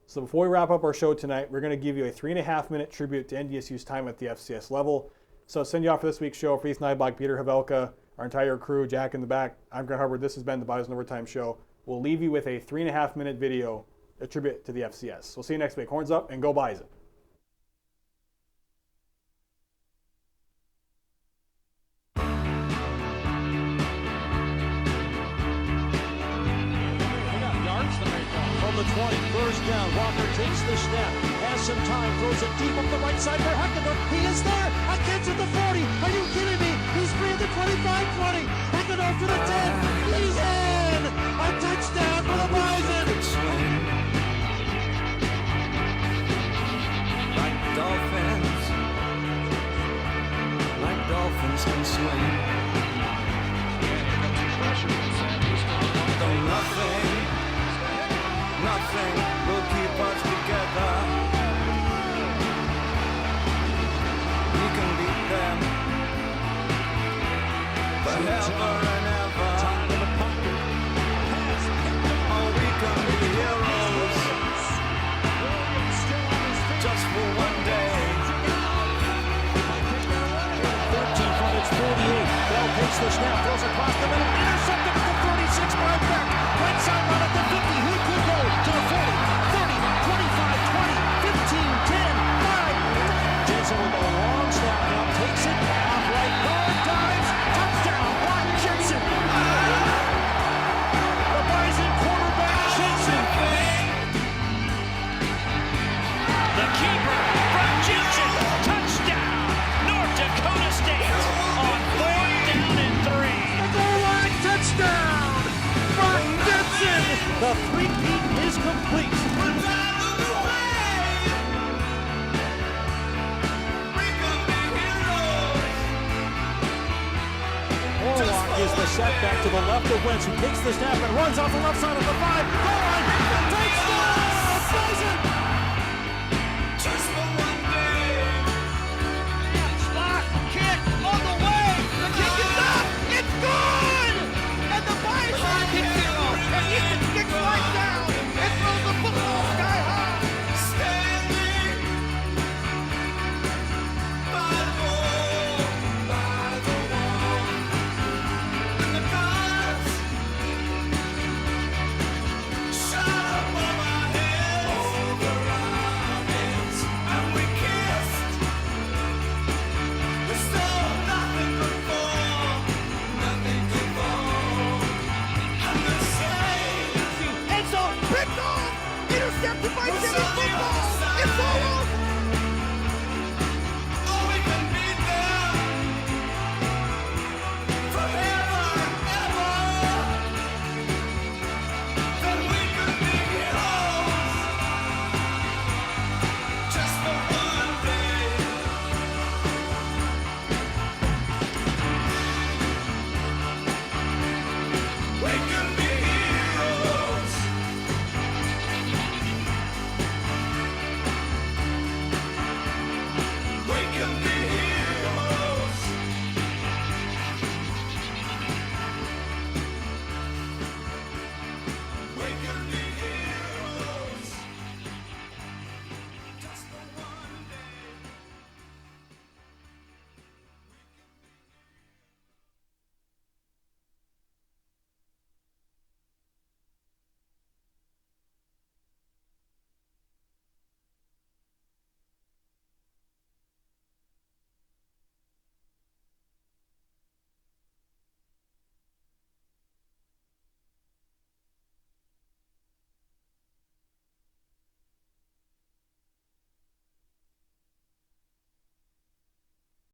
So before we wrap up our show tonight, we're going to give you a 3.5-minute tribute to NDSU's time at the FCS level. So I'll send you off for this week's show. For Ethan Eibach, Peter Havelka, our entire crew, Jack in the back, I'm Grant Hubbard. This has been the Bison Overtime Show. We'll leave you with a 3.5-minute video, a tribute to the FCS. We'll see you next week. Horns up and go Bison. From the 20, first down. Walker takes the snap, has some time, throws it deep up the right side for Heckendorf. He is there. A catch at the 40. Are you kidding me? He's free at the 25-20. Heckendorf to the 10. He's in. A touchdown for the Bison. Like dolphins can swim. Though nothing will keep us together. We can beat them forever and ever. Oh, we can be heroes just for one day. 13 from its 48. Bell takes the snap, throws across the middle, intercepted at the 36 by Beck. Right sideline at the 50. He could go to the 40, 30, 25, 20, 15, 10, 5. Jensen with a long snap now takes it off right guard, dives, touchdown, Brock Jensen. The Bison quarterback, Jensen. The keeper, Brock Jensen, touchdown, North Dakota State on 4th down and 3. The goal line touchdown, Brock Jensen. The three-peat is complete. Orlock is the setback to the left of Wentz, who takes the snap and runs off the left side of the 5. Goal line, the touchdown! Bison! Just for one day. Slot, kick, on the way, the kick is up, it's good! And the Bison kick zero, and Ethan kicks right down and throws the football sky high. Standing by the wall, and the gods shot above our heads, over our heads, and we kissed. There's still nothing could fall, and the same. End zone, picked off, intercepted by Jimmy Football. It's all over.